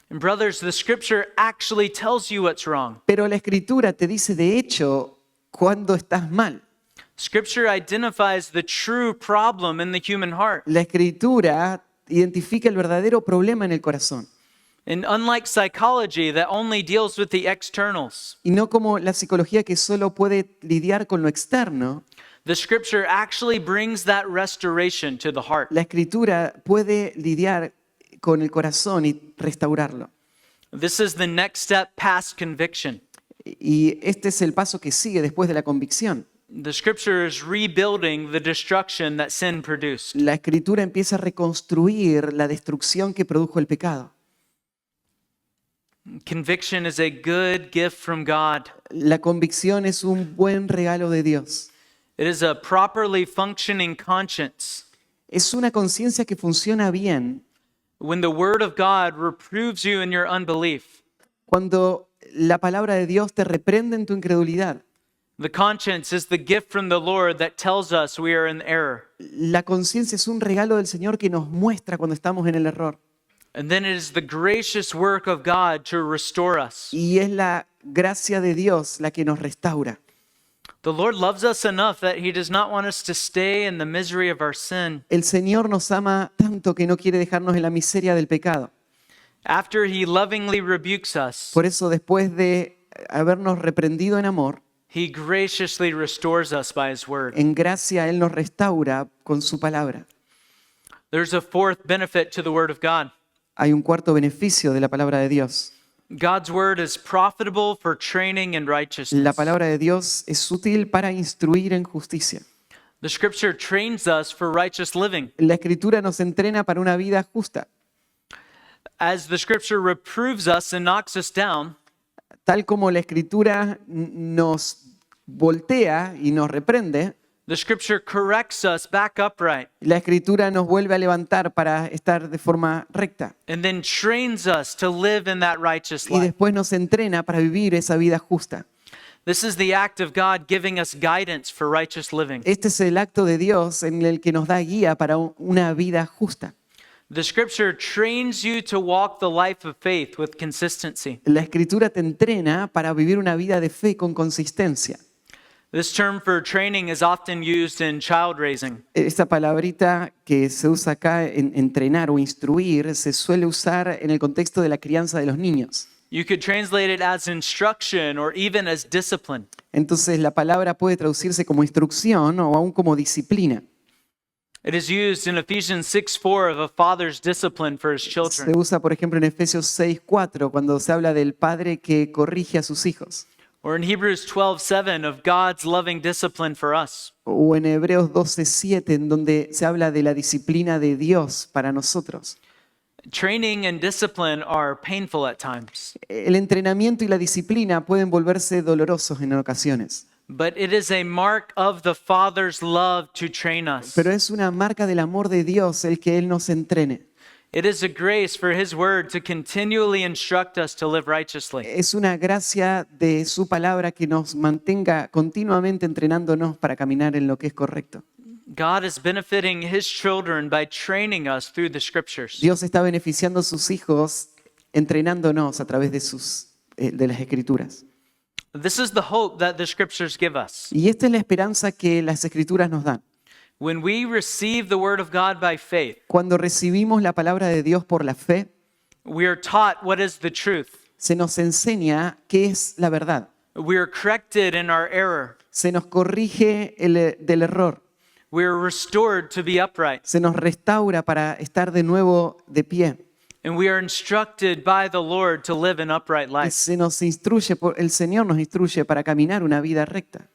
And brothers, the Scripture actually tells you what's wrong. Pero la Escritura te dice, de hecho, cuando estás mal. Scripture identifies the true problem in the human heart. La Escritura identifica el verdadero problema en el corazón. And unlike psychology that only deals with the externals, Y no como la psicología que solo puede lidiar con lo externo, the Scripture actually brings that restoration to the heart. la Escritura puede lidiar con el corazón y restaurarlo. This is the next step past conviction. Y este es el paso que sigue después de la convicción. The scripture is rebuilding the destruction that sin produced. La escritura empieza a reconstruir la destrucción que produjo el pecado. Conviction is a good gift from God. La convicción es un buen regalo de Dios. It is a properly functioning conscience. Es una conciencia que funciona bien When the word of God reproves you in your unbelief, cuando la palabra de Dios te reprende en tu incredulidad. the conscience is the gift from the Lord that tells us we are in error. La conciencia es un regalo del Señor que nos muestra cuando estamos en el error. And then it is the gracious work of God to restore us. Y es la gracia de Dios la que nos restaura. The Lord loves us enough that He does not want us to stay in the misery of our sin. El Señor nos ama tanto que no quiere dejarnos en la miseria del pecado. After He lovingly rebukes us, Por eso, después de habernos reprendido en amor, He graciously restores us by His word. en gracia Él nos restaura con su palabra. There's a fourth benefit to the word of God. Hay un cuarto beneficio de la palabra de Dios. God's word is profitable for training in La righteousness. palabra de Dios es útil para instruir en justicia. The scripture trains us for righteous living. La escritura nos entrena para una vida justa. As the scripture reproves us and knocks us down, Tal como la escritura nos voltea y nos reprende, the scripture corrects us back upright la escritura nos vuelve a levantar para estar de forma recta. and then trains us to live in that righteous Y life. después nos entrena para vivir esa vida justa. This is the act of God giving us guidance for righteous living. Este es el acto de Dios en el que nos da guía para una vida justa. The scripture trains you to walk the life of faith with consistency. La escritura te entrena para vivir una vida de fe con consistencia. This term for training is often used in child raising. Esta palabrita que se usa acá en entrenar o instruir se suele usar en el contexto de la crianza de los niños. You could translate it as instruction or even as discipline. Entonces la palabra puede traducirse como instrucción o aún como disciplina. It is used in Ephesians 6:4 of a father's discipline for his Se children. usa, por ejemplo, en Efesios 6:4 cuando se habla del padre que corrige a sus hijos. Or in Hebrews 12:7 of God's loving discipline for us. O en Hebreos 12:7 en donde se habla de la disciplina de Dios para nosotros. Training and discipline are painful at times, El entrenamiento y la disciplina pueden volverse dolorosos en ocasiones, but it is a mark of the Father's love to train us. pero es una marca del amor de Dios el que Él nos entrene. It is a grace for His word to continually instruct us to live righteously. Es una gracia de su palabra que nos mantenga continuamente entrenándonos para caminar en lo que es correcto. God is benefiting His children by training us through the scriptures. Dios está beneficiando a sus hijos entrenándonos a través de las escrituras. This is the hope that the scriptures give us. Y esta es la esperanza que las escrituras nos dan. When we receive the word of God by faith, Cuando recibimos la palabra de Dios por la fe, we are taught what is the truth. se nos enseña qué es la verdad. We are corrected in our error. Se nos corrige del error. We are restored to be upright. Se nos restaura para estar de nuevo de pie. And we are instructed by the Lord to live an upright Y life. se nos instruye, el Señor nos instruye para caminar una vida recta.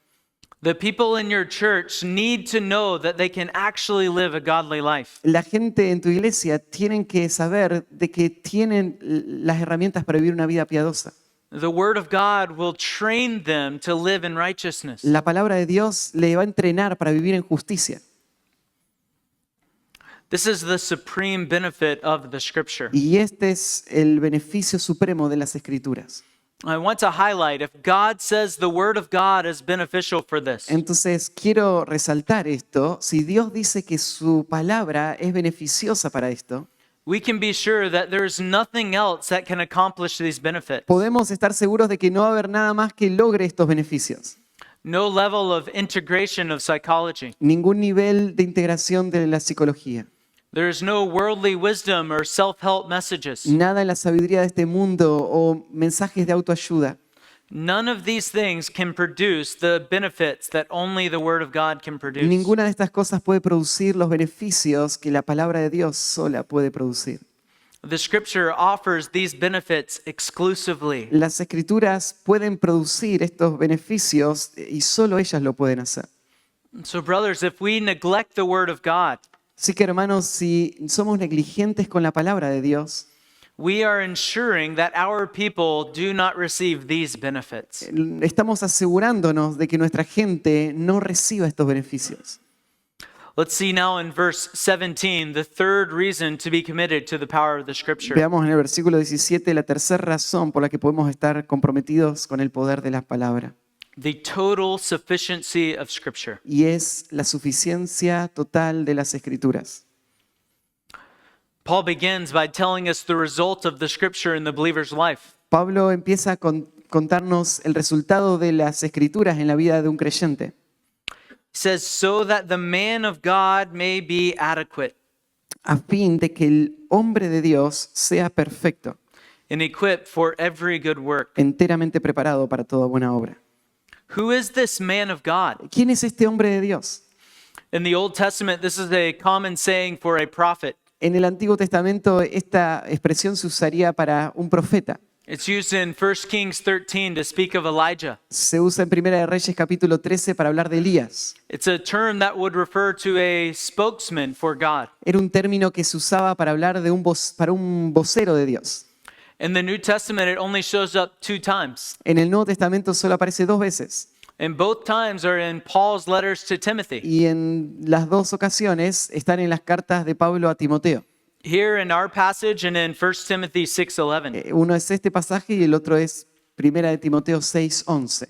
The people in your church need to know that they can actually live a godly life. La gente en tu iglesia tienen que saber de que tienen las herramientas para vivir una vida piadosa. The word of God will train them to live in righteousness. La palabra de Dios le va a entrenar para vivir en justicia. This is the supreme benefit of the scripture. Y este es el beneficio supremo de las Escrituras. I want to highlight if God says the word of God is beneficial for this, Entonces quiero resaltar esto. Si Dios dice que su palabra es beneficiosa para esto, we can be sure that there's nothing else that can accomplish these benefits. podemos estar seguros de que no va a haber nada más que logre estos beneficios. No level of integration of psychology. Ningún nivel de integración de la psicología. There is no worldly wisdom or self-help messages. Nada en la sabiduría de este mundo o mensajes de autoayuda. None of these things can produce the benefits that only the word of God can produce. Ninguna de estas cosas puede producir los beneficios que la palabra de Dios sola puede producir. The scripture offers these benefits exclusively. Las escrituras pueden producir estos beneficios y solo ellas lo pueden hacer. So, brothers, if we neglect the word of God, Así que hermanos, si somos negligentes con la palabra de Dios, we are ensuring that our people do not receive these benefits. estamos asegurándonos de que nuestra gente no reciba estos beneficios. Let's see now in verse 17 the third reason to be committed to the power of the scripture. Veamos en el versículo 17 la tercera razón por la que podemos estar comprometidos con el poder de la palabra. The total sufficiency of scripture. Y es la suficiencia total de las escrituras. Paul begins by telling us the result of the scripture in the believer's life. Pablo empieza a contarnos el resultado de las escrituras en la vida de un creyente. He says, so that the man of God may be adequate A fin de que el hombre de Dios sea perfecto, and equipped for every good work. enteramente preparado para toda buena obra. Who is this man of God? ¿Quién es este hombre de Dios? In the Old Testament, this is a common saying for a prophet. En el Antiguo Testamento esta expresión se usaría para un profeta. It's used in 1 Kings 13 to speak of Elijah. Se usa en Primera de Reyes capítulo 13 para hablar de Elías. It's a term that would refer to a spokesman for God. Era un término que se usaba para hablar de para un vocero de Dios. In the New Testament, it only shows up 2 times. En el Nuevo Testamento solo aparece 2 veces. And both times are in Paul's letters to Timothy. Y en las 2 ocasiones están en las cartas de Pablo a Timoteo. Here in our passage and in 1 Timothy 6:11, Uno es este pasaje y el otro es Primera de Timoteo 6:11,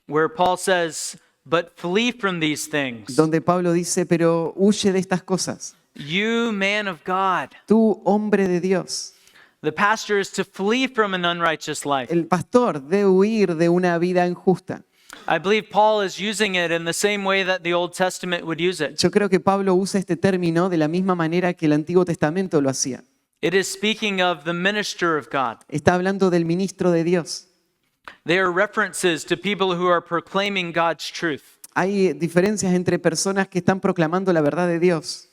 where Paul says, "But flee from these things, donde Pablo dice, pero huye de estas cosas. you man of God." Tú, hombre de Dios. The pastor is to flee from an unrighteous life. El pastor debe huir de una vida injusta. I believe Paul is using it in the same way that the Old Testament would use it. Yo creo que Pablo usa este término de la misma manera que el Antiguo Testamento lo hacía. It is speaking of the minister of God. Está hablando del ministro de Dios. They are references to people who are proclaiming God's truth. Hay diferencias entre personas que están proclamando la verdad de Dios.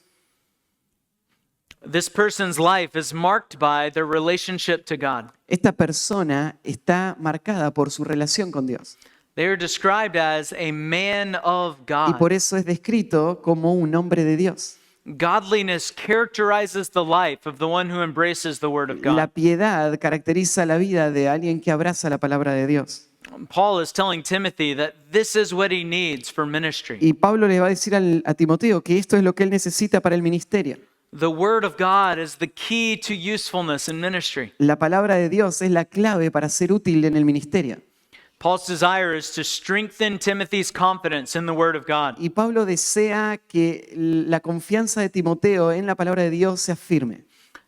This person's life is marked by their relationship to God. Esta persona está marcada por su relación con Dios. They are described as a man of Y por God. eso es descrito como un hombre de Dios. Godliness characterizes the life of the one who embraces the word of La God. piedad caracteriza la vida de alguien que abraza la palabra de Dios. Paul is telling Timothy that this is what he needs for ministry. Y Pablo le va a decir a Timoteo que esto es lo que él necesita para el ministerio. The word of God is the key to usefulness in ministry. La palabra de Dios es la clave para ser útil en el ministerio. Paul's desire is to strengthen Timothy's confidence in the word of God. Y Pablo desea que la confianza de Timoteo en la palabra de Dios se afirme.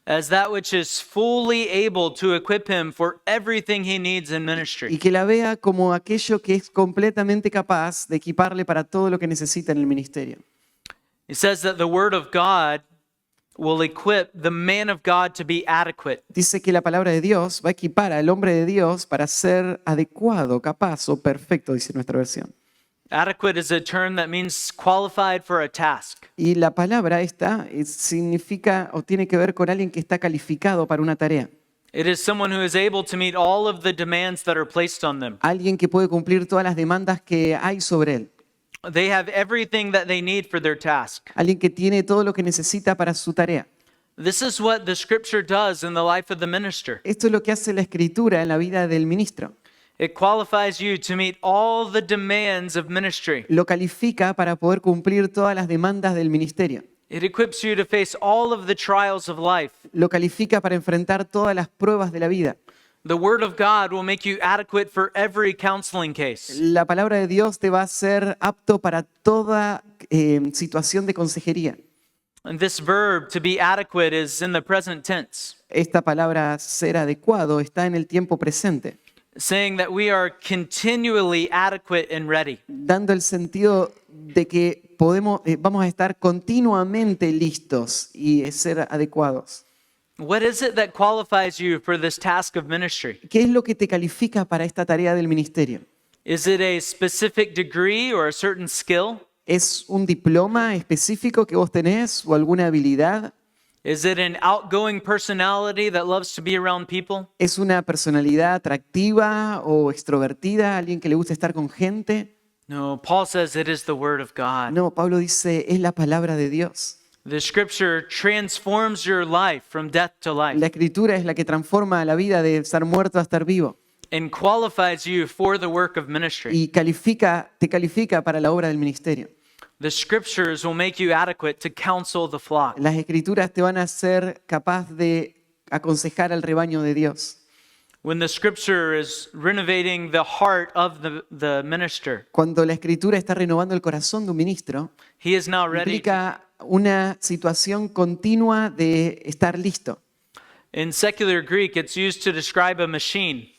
As that which is fully able to equip him for everything he needs in Y ministry. que la vea como aquello que es completamente capaz de equiparle para todo lo que necesita en el ministerio. He says that the word of God will equip the man of God to be adequate. Dice que la palabra de Dios va a equipar al hombre de Dios para ser adecuado, capaz o perfecto, dice nuestra versión. Adequate is a term that means qualified for a task. Y la palabra esta significa o tiene que ver con alguien que está calificado para una tarea. It is someone who is able to meet all of the demands that are placed on them. Alguien que puede cumplir todas las demandas que hay sobre él. They have everything that they need for their task. Alguien que tiene todo lo que necesita para su tarea. This is what the scripture does in the life of the minister. Esto es lo que hace la escritura en la vida del ministro. It qualifies you to meet all the demands of ministry. Lo califica para poder cumplir todas las demandas del ministerio. It equips you to face all of the trials of life. Lo califica para enfrentar todas las pruebas de la vida. The word of God will make you adequate for every counseling case. La palabra de Dios te va a hacer apto para toda situación de consejería. And this verb, to be adequate, is in the present tense, Esta palabra ser adecuado está en el tiempo presente, saying that we are continually adequate and ready. dando el sentido de que vamos a estar continuamente listos y ser adecuados. What is it that qualifies you for this task of ministry? ¿Qué es lo que te califica para esta tarea del ministerio? Is it a specific degree or a certain skill? ¿Es un diploma específico que vos tenés o alguna habilidad? Is it an outgoing personality that loves to be around people? ¿Es una personalidad atractiva o extrovertida, alguien que le gusta estar con gente? No, Paul says it is the Word of God. No, Pablo dice, es la palabra de Dios. The Scripture transforms your life from death to life La escritura es la que transforma la vida de estar muerto a estar vivo and qualifies you for the work of ministry. y te califica para la obra del ministerio. The Scriptures will make you adequate to counsel the flock. Las escrituras te van a hacer capaz de aconsejar al rebaño de Dios. When the Scripture is renovating the heart of the minister, Cuando la escritura está renovando el corazón de un ministro, he is now ready. implica una situación continua de estar listo. In secular Greek, it's used to describe a machine.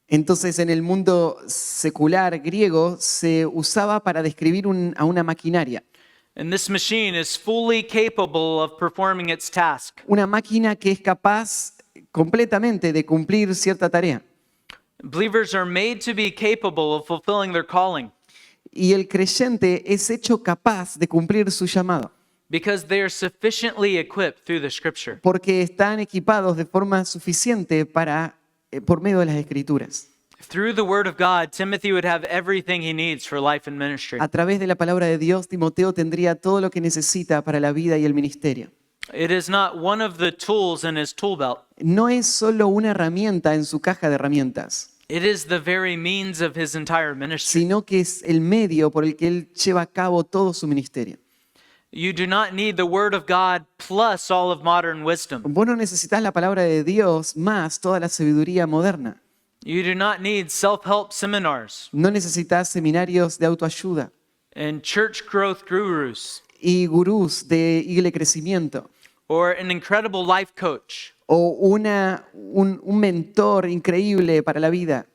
Entonces, en el mundo secular griego se usaba para describir a una maquinaria. And this machine is fully capable of performing its task. Una máquina que es capaz completamente de cumplir cierta tarea. Believers are made to be capable of fulfilling their calling Y el creyente es hecho capaz de cumplir su llamado, because they are sufficiently equipped through the Scripture. porque están equipados de forma suficiente por medio de las escrituras. Through the Word of God, Timothy would have everything he needs for life and ministry. A través de la palabra de Dios, Timoteo tendría todo lo que necesita para la vida y el ministerio. It is not one of the tools in his tool belt. No es solo una herramienta en su caja de herramientas, It is the very means of his entire ministry. sino que es el medio por el que él lleva a cabo todo su ministerio. You do not need the Word of God plus all of modern wisdom. Vos no necesitas la palabra de Dios más toda la sabiduría moderna. You do not need self-help seminars No necesitas seminarios de autoayuda and church growth gurus y gurús de iglesia crecimiento or an incredible life coach. o un mentor increíble para la vida.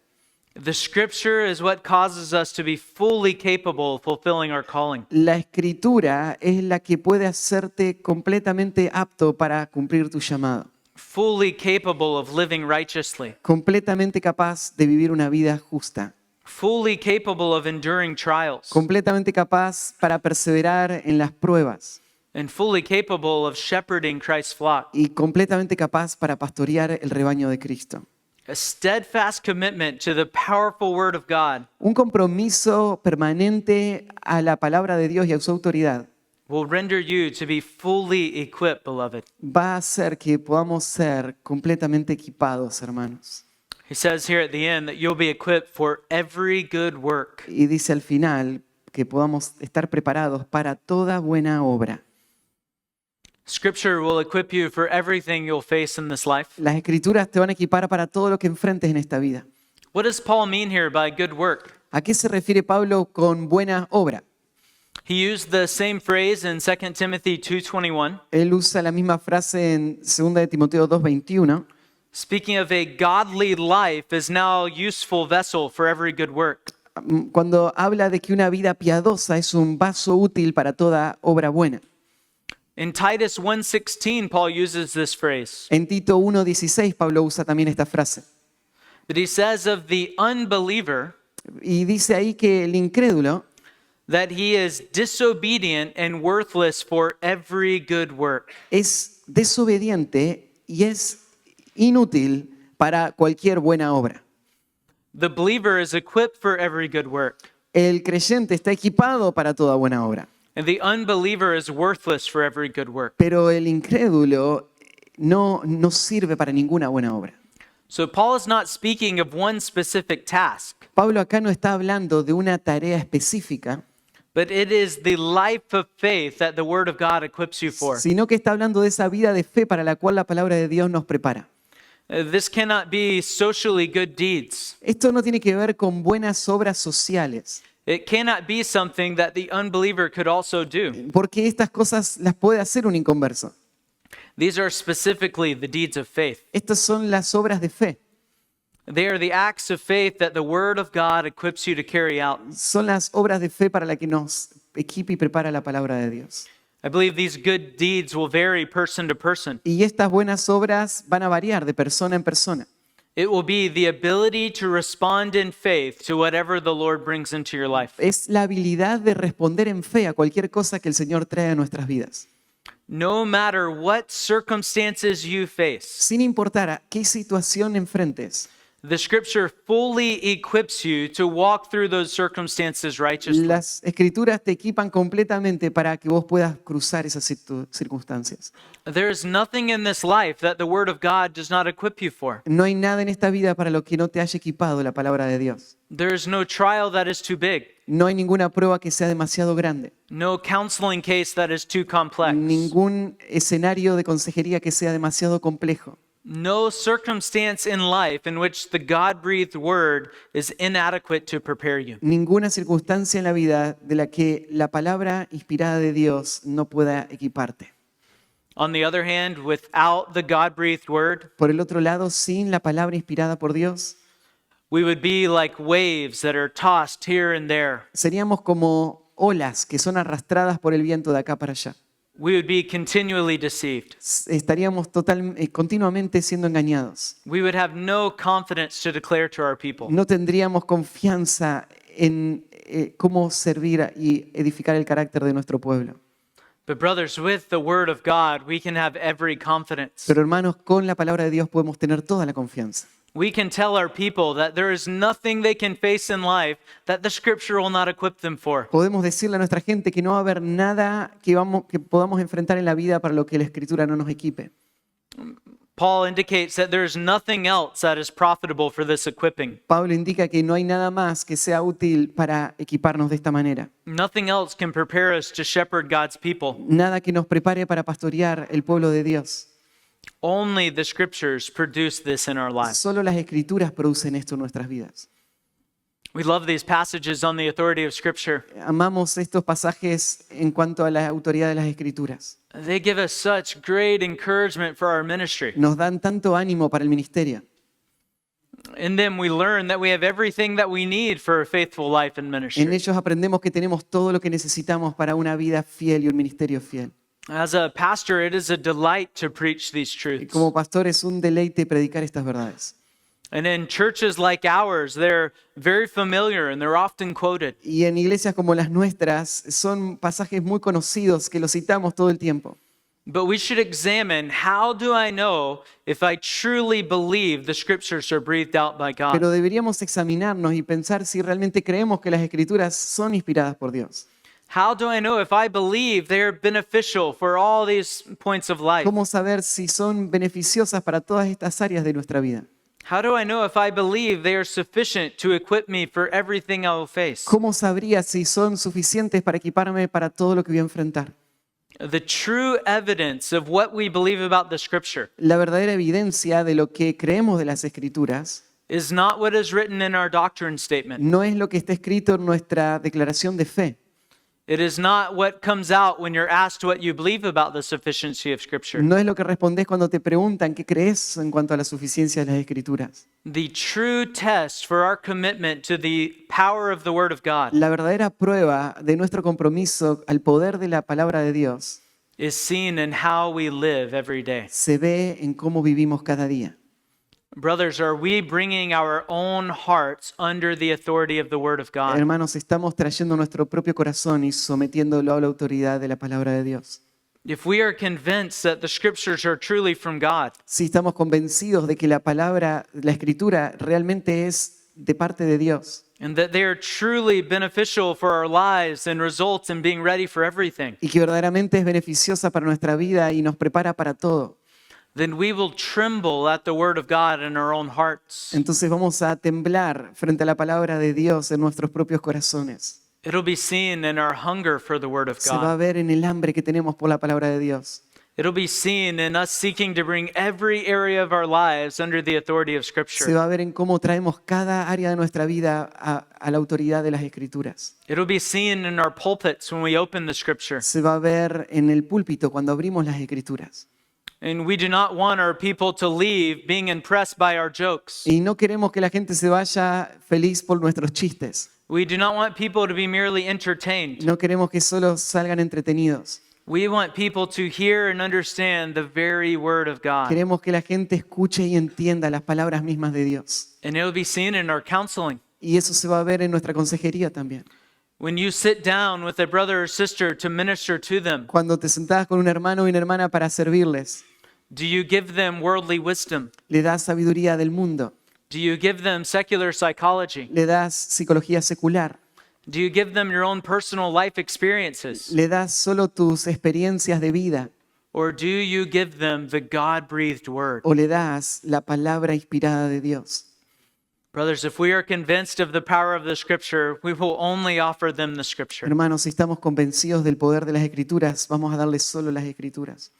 The Scripture is what causes us to be fully capable of fulfilling our calling. La escritura es la que puede hacerte completamente apto para cumplir tu llamado, Fully capable of living righteously. completamente capaz de vivir una vida justa, Fully capable of enduring trials. completamente capaz para perseverar en las pruebas And fully capable of shepherding Christ's flock. y completamente capaz para pastorear el rebaño de Cristo. A steadfast commitment to the powerful Word of God Un compromiso permanente a la palabra de Dios y a su autoridad will render you to be fully equipped, beloved. va a hacer que podamos ser completamente equipados, hermanos. He says here at the end that you'll be equipped for every good work. Y dice al final que podamos estar preparados para toda buena obra. Scripture will equip you for everything you'll face in this life. Las escrituras te van a equipar para todo lo que enfrentes en esta vida. What does Paul mean here by good work? ¿A qué se refiere Pablo con buena obra? He used the same phrase in 2 Timothy 2:21, Él usa la misma frase en 2 de Timoteo 2:21. speaking of a godly life is now a useful vessel for every good work. Cuando habla de que una vida piadosa es un vaso útil para toda obra buena. In Titus 1:16, Paul uses this phrase. En Tito 1:16 Pablo usa también esta frase. But he says of the unbeliever Y dice ahí que el incrédulo that he is disobedient and worthless for every good work. es desobediente y es inútil para cualquier buena obra. The believer is equipped for every good work, El creyente está equipado para toda buena obra, and the unbeliever is worthless for every good work. pero el incrédulo no sirve para ninguna buena obra. So Paul is not speaking of one specific task, Pablo acá no está hablando de una tarea específica, but it is the life of faith that the Word of God equips you for. sino que está hablando de esa vida de fe para la cual la palabra de Dios nos prepara. This cannot be socially good deeds. Esto no tiene que ver con buenas obras sociales, It cannot be something that the unbeliever could also do. porque estas cosas las puede hacer un inconverso. These are specifically the deeds of faith. Estas son las obras de fe, They are the acts of faith that the Word of God equips you to carry out. son las obras de fe para la que nos equipa y prepara la palabra de Dios. I believe these good deeds will vary person to person. Y estas buenas obras van a variar de persona en persona. It will be the ability to respond in faith to whatever the Lord brings into your life. Es la habilidad de responder en fe a cualquier cosa que el Señor trae a nuestras vidas. no matter what circumstances you face, sin importar a qué situación enfrentes, the scripture fully equips you to walk through those circumstances righteously. las escrituras te equipan completamente para que vos puedas cruzar esas circunstancias. There is nothing in this life that the Word of God does not equip you for. No hay nada en esta vida para lo que no te haya equipado la palabra de Dios. There is no trial that is too big, No hay ninguna prueba que sea demasiado grande, no counseling case that is too complex, ningún escenario de consejería que sea demasiado complejo, no circumstance in life in which the God-breathed Word is inadequate to prepare you. ninguna circunstancia en la vida de la que la palabra inspirada de Dios no pueda equiparte. On the other hand, without the God-breathed Word, Por el otro lado, sin la palabra inspirada por Dios, we would be like waves that are tossed here and there. seríamos como olas que son arrastradas por el viento de acá para allá. We would be continually deceived. Estaríamos continuamente siendo engañados. We would have no confidence to declare to our people. No tendríamos confianza en cómo servir y edificar el carácter de nuestro pueblo. But brothers, with the Word of God, we can have every confidence. Pero hermanos, con la palabra de Dios podemos tener toda la confianza. We can tell our people that there is nothing they can face in life that the Scripture will not equip them for. Podemos decirle a nuestra gente que no va a haber nada que podamos enfrentar en la vida para lo que la Escritura no nos equipe. Paul indicates that there is nothing else that is profitable for this equipping. Pablo indica que no hay nada más que sea útil para equiparnos de esta manera. Nothing else can prepare us to shepherd God's people. Nada que nos prepare para pastorear el pueblo de Dios. Only the Scriptures produce this in our lives. Solo las Escrituras producen esto en nuestras vidas. We love these passages on the authority of Scripture. Amamos estos pasajes en cuanto a la autoridad de las Escrituras. They give us such great encouragement for our ministry. Nos dan tanto ánimo para el ministerio. In them, we learn that we have everything that we need for a faithful life and En ministry. ellos aprendemos que tenemos todo lo que necesitamos para una vida fiel y un ministerio fiel. As a pastor, it is a delight to preach these Y truths. como pastor es un deleite predicar estas verdades. And in churches like ours, they're very familiar and they're often quoted. Y en iglesias como las nuestras son pasajes muy conocidos que los citamos todo el tiempo. But we should examine, how do I know if I truly believe the Scriptures are breathed out by God? Pero deberíamos examinarnos y pensar si realmente creemos que las Escrituras son inspiradas por Dios. How do I know if I believe they are beneficial for all these points of life? ¿Cómo saber si son beneficiosas para todas estas áreas de nuestra vida? How do I know if I believe they are sufficient to equip me for everything I will face? ¿Cómo sabría si son suficientes para equiparme para todo lo que voy a enfrentar? The true evidence of what we believe about the Scripture La verdadera evidencia de lo que creemos de las Escrituras is not what is written in our doctrine statement. no es lo que está escrito en nuestra declaración de fe. It is not what comes out when you're asked what you believe about the sufficiency of Scripture. No es lo que respondes cuando te preguntan qué crees en cuanto a la suficiencia de las Escrituras. The true test for our commitment to the power of the Word of God La verdadera prueba de nuestro compromiso al poder de la palabra de Dios is seen in how we live every day. se ve en cómo vivimos cada día. Brothers, are we bringing our own hearts under the authority of the Word of God? Hermanos, estamos trayendo nuestro propio corazón y sometiéndolo a la autoridad de la palabra de Dios. If we are convinced that the Scriptures are truly from God, Si estamos convencidos de que la palabra, la Escritura realmente es de parte de Dios and that they are truly beneficial for our lives and results in being ready for everything, y que verdaderamente es beneficiosa para nuestra vida y nos prepara para todo, then we will tremble at the Word of God in our own hearts. entonces vamos a temblar frente a la palabra de Dios en nuestros propios corazones. It'll be seen in our hunger for the Word of Se va a God. ver en el hambre que tenemos por la palabra de Dios. It'll be seen in us seeking to bring every area of our lives under the authority of Se Scripture. va a ver en cómo traemos cada área de nuestra vida a la autoridad de las Escrituras. It'll be seen in our pulpits when we open the Scripture. Se va a ver en el púlpito cuando abrimos las Escrituras. And we do not want our people to leave being impressed by our jokes. Y no queremos que la gente se vaya feliz por nuestros chistes. We do not want people to be merely entertained. No queremos que solo salgan entretenidos. We want people to hear and understand the very Word of God. Queremos que la gente escuche y entienda las palabras mismas de Dios. And it will be seen in our counseling. Y eso se va a ver en nuestra consejería también. When you sit down with a brother or sister to minister to them, Cuando te sentás con un hermano y una hermana para servirles, do you give them worldly wisdom? le das sabiduría del mundo, Do you give them secular psychology? le das psicología secular, Do you give them your own personal life experiences? le das solo tus experiencias de vida Or do you give them the God-breathed word? o le das la palabra inspirada de Dios? Brothers, if we are convinced of the power of the scripture, we will only offer them the scripture. Hermanos, si estamos convencidos del poder de las Escrituras, vamos a darles solo las Escrituras.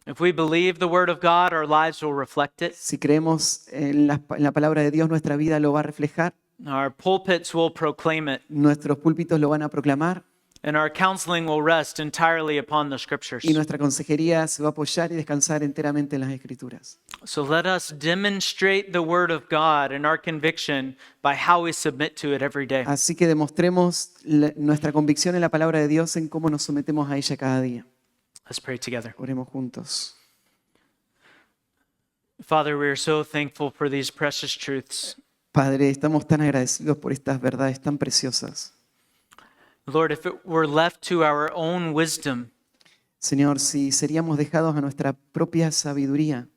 If we believe the word of God, our lives will reflect it. Si creemos en la palabra de Dios, nuestra vida lo va a reflejar, Our pulpits will proclaim it, nuestros púlpitos lo van a proclamar and our counseling will rest entirely upon the scriptures. y nuestra consejería se va a apoyar y descansar enteramente en las Escrituras. So let us demonstrate the word of God and our conviction by how we submit to it every day. Así que demostremos nuestra convicción en la palabra de Dios en cómo nos sometemos a ella cada día. Let's pray together. Oremos juntos. Father, we are so thankful for these precious truths. Padre, estamos tan agradecidos por estas verdades tan preciosas. Lord, if it were left to our own wisdom, Señor, si seríamos dejados a nuestra propia sabiduría,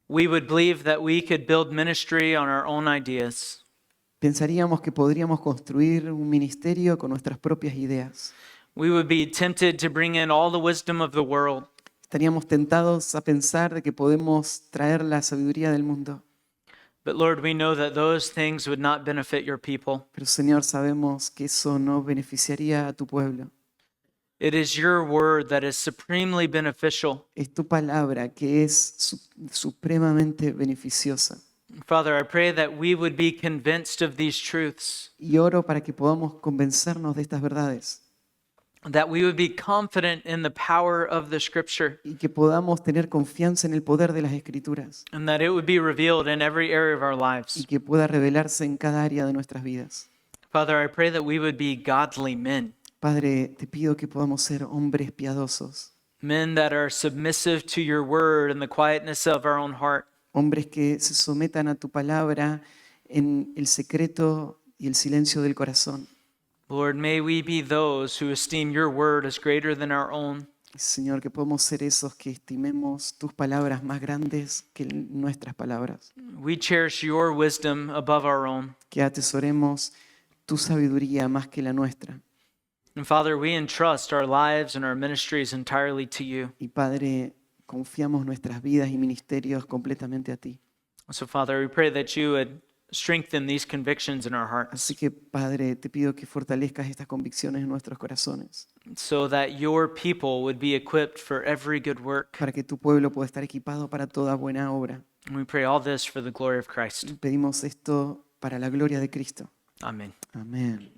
we would believe that we could build ministry on our own ideas. pensaríamos que podríamos construir un ministerio con nuestras propias ideas. We would be tempted to bring in all the wisdom of the world. Estaríamos tentados a pensar de que podemos traer la sabiduría del mundo. But Lord, we know that those things would not benefit your people. Pero Señor, sabemos que eso no beneficiaría a tu pueblo. It is your word that is supremely beneficial. Es tu palabra que es supremamente beneficiosa. Father, I pray that we would be convinced of these truths, Y oro para que podamos convencernos de estas verdades that we would be confident in the power of the scripture, y que podamos tener confianza en el poder de las Escrituras and that it would be revealed in every area of our y lives. que pueda revelarse en cada área de nuestras vidas. Father, I pray that we would be godly men, Padre, te pido que podamos ser hombres piadosos, men that are submissive to your word in the quietness of our own heart. hombres que se sometan a tu palabra en el secreto y el silencio del corazón. Lord, may we be those who esteem your word as greater than our own. Señor, que podamos ser esos que estimemos tus palabras más grandes que nuestras palabras, We cherish your wisdom above our own. que atesoremos tu sabiduría más que la nuestra. And Father, we entrust our lives and our ministries entirely to you. Y Padre, confiamos nuestras vidas y ministerios completamente a ti. So Father, we pray that you would strengthen these convictions in our hearts Así que Padre, te pido que fortalezcas estas convicciones en nuestros corazones, so that your people would be equipped for every good work. para que tu pueblo pueda estar equipado para toda buena obra. And we pray all this for the glory of Christ. Pedimos esto para la gloria de Cristo. Amen. Amén.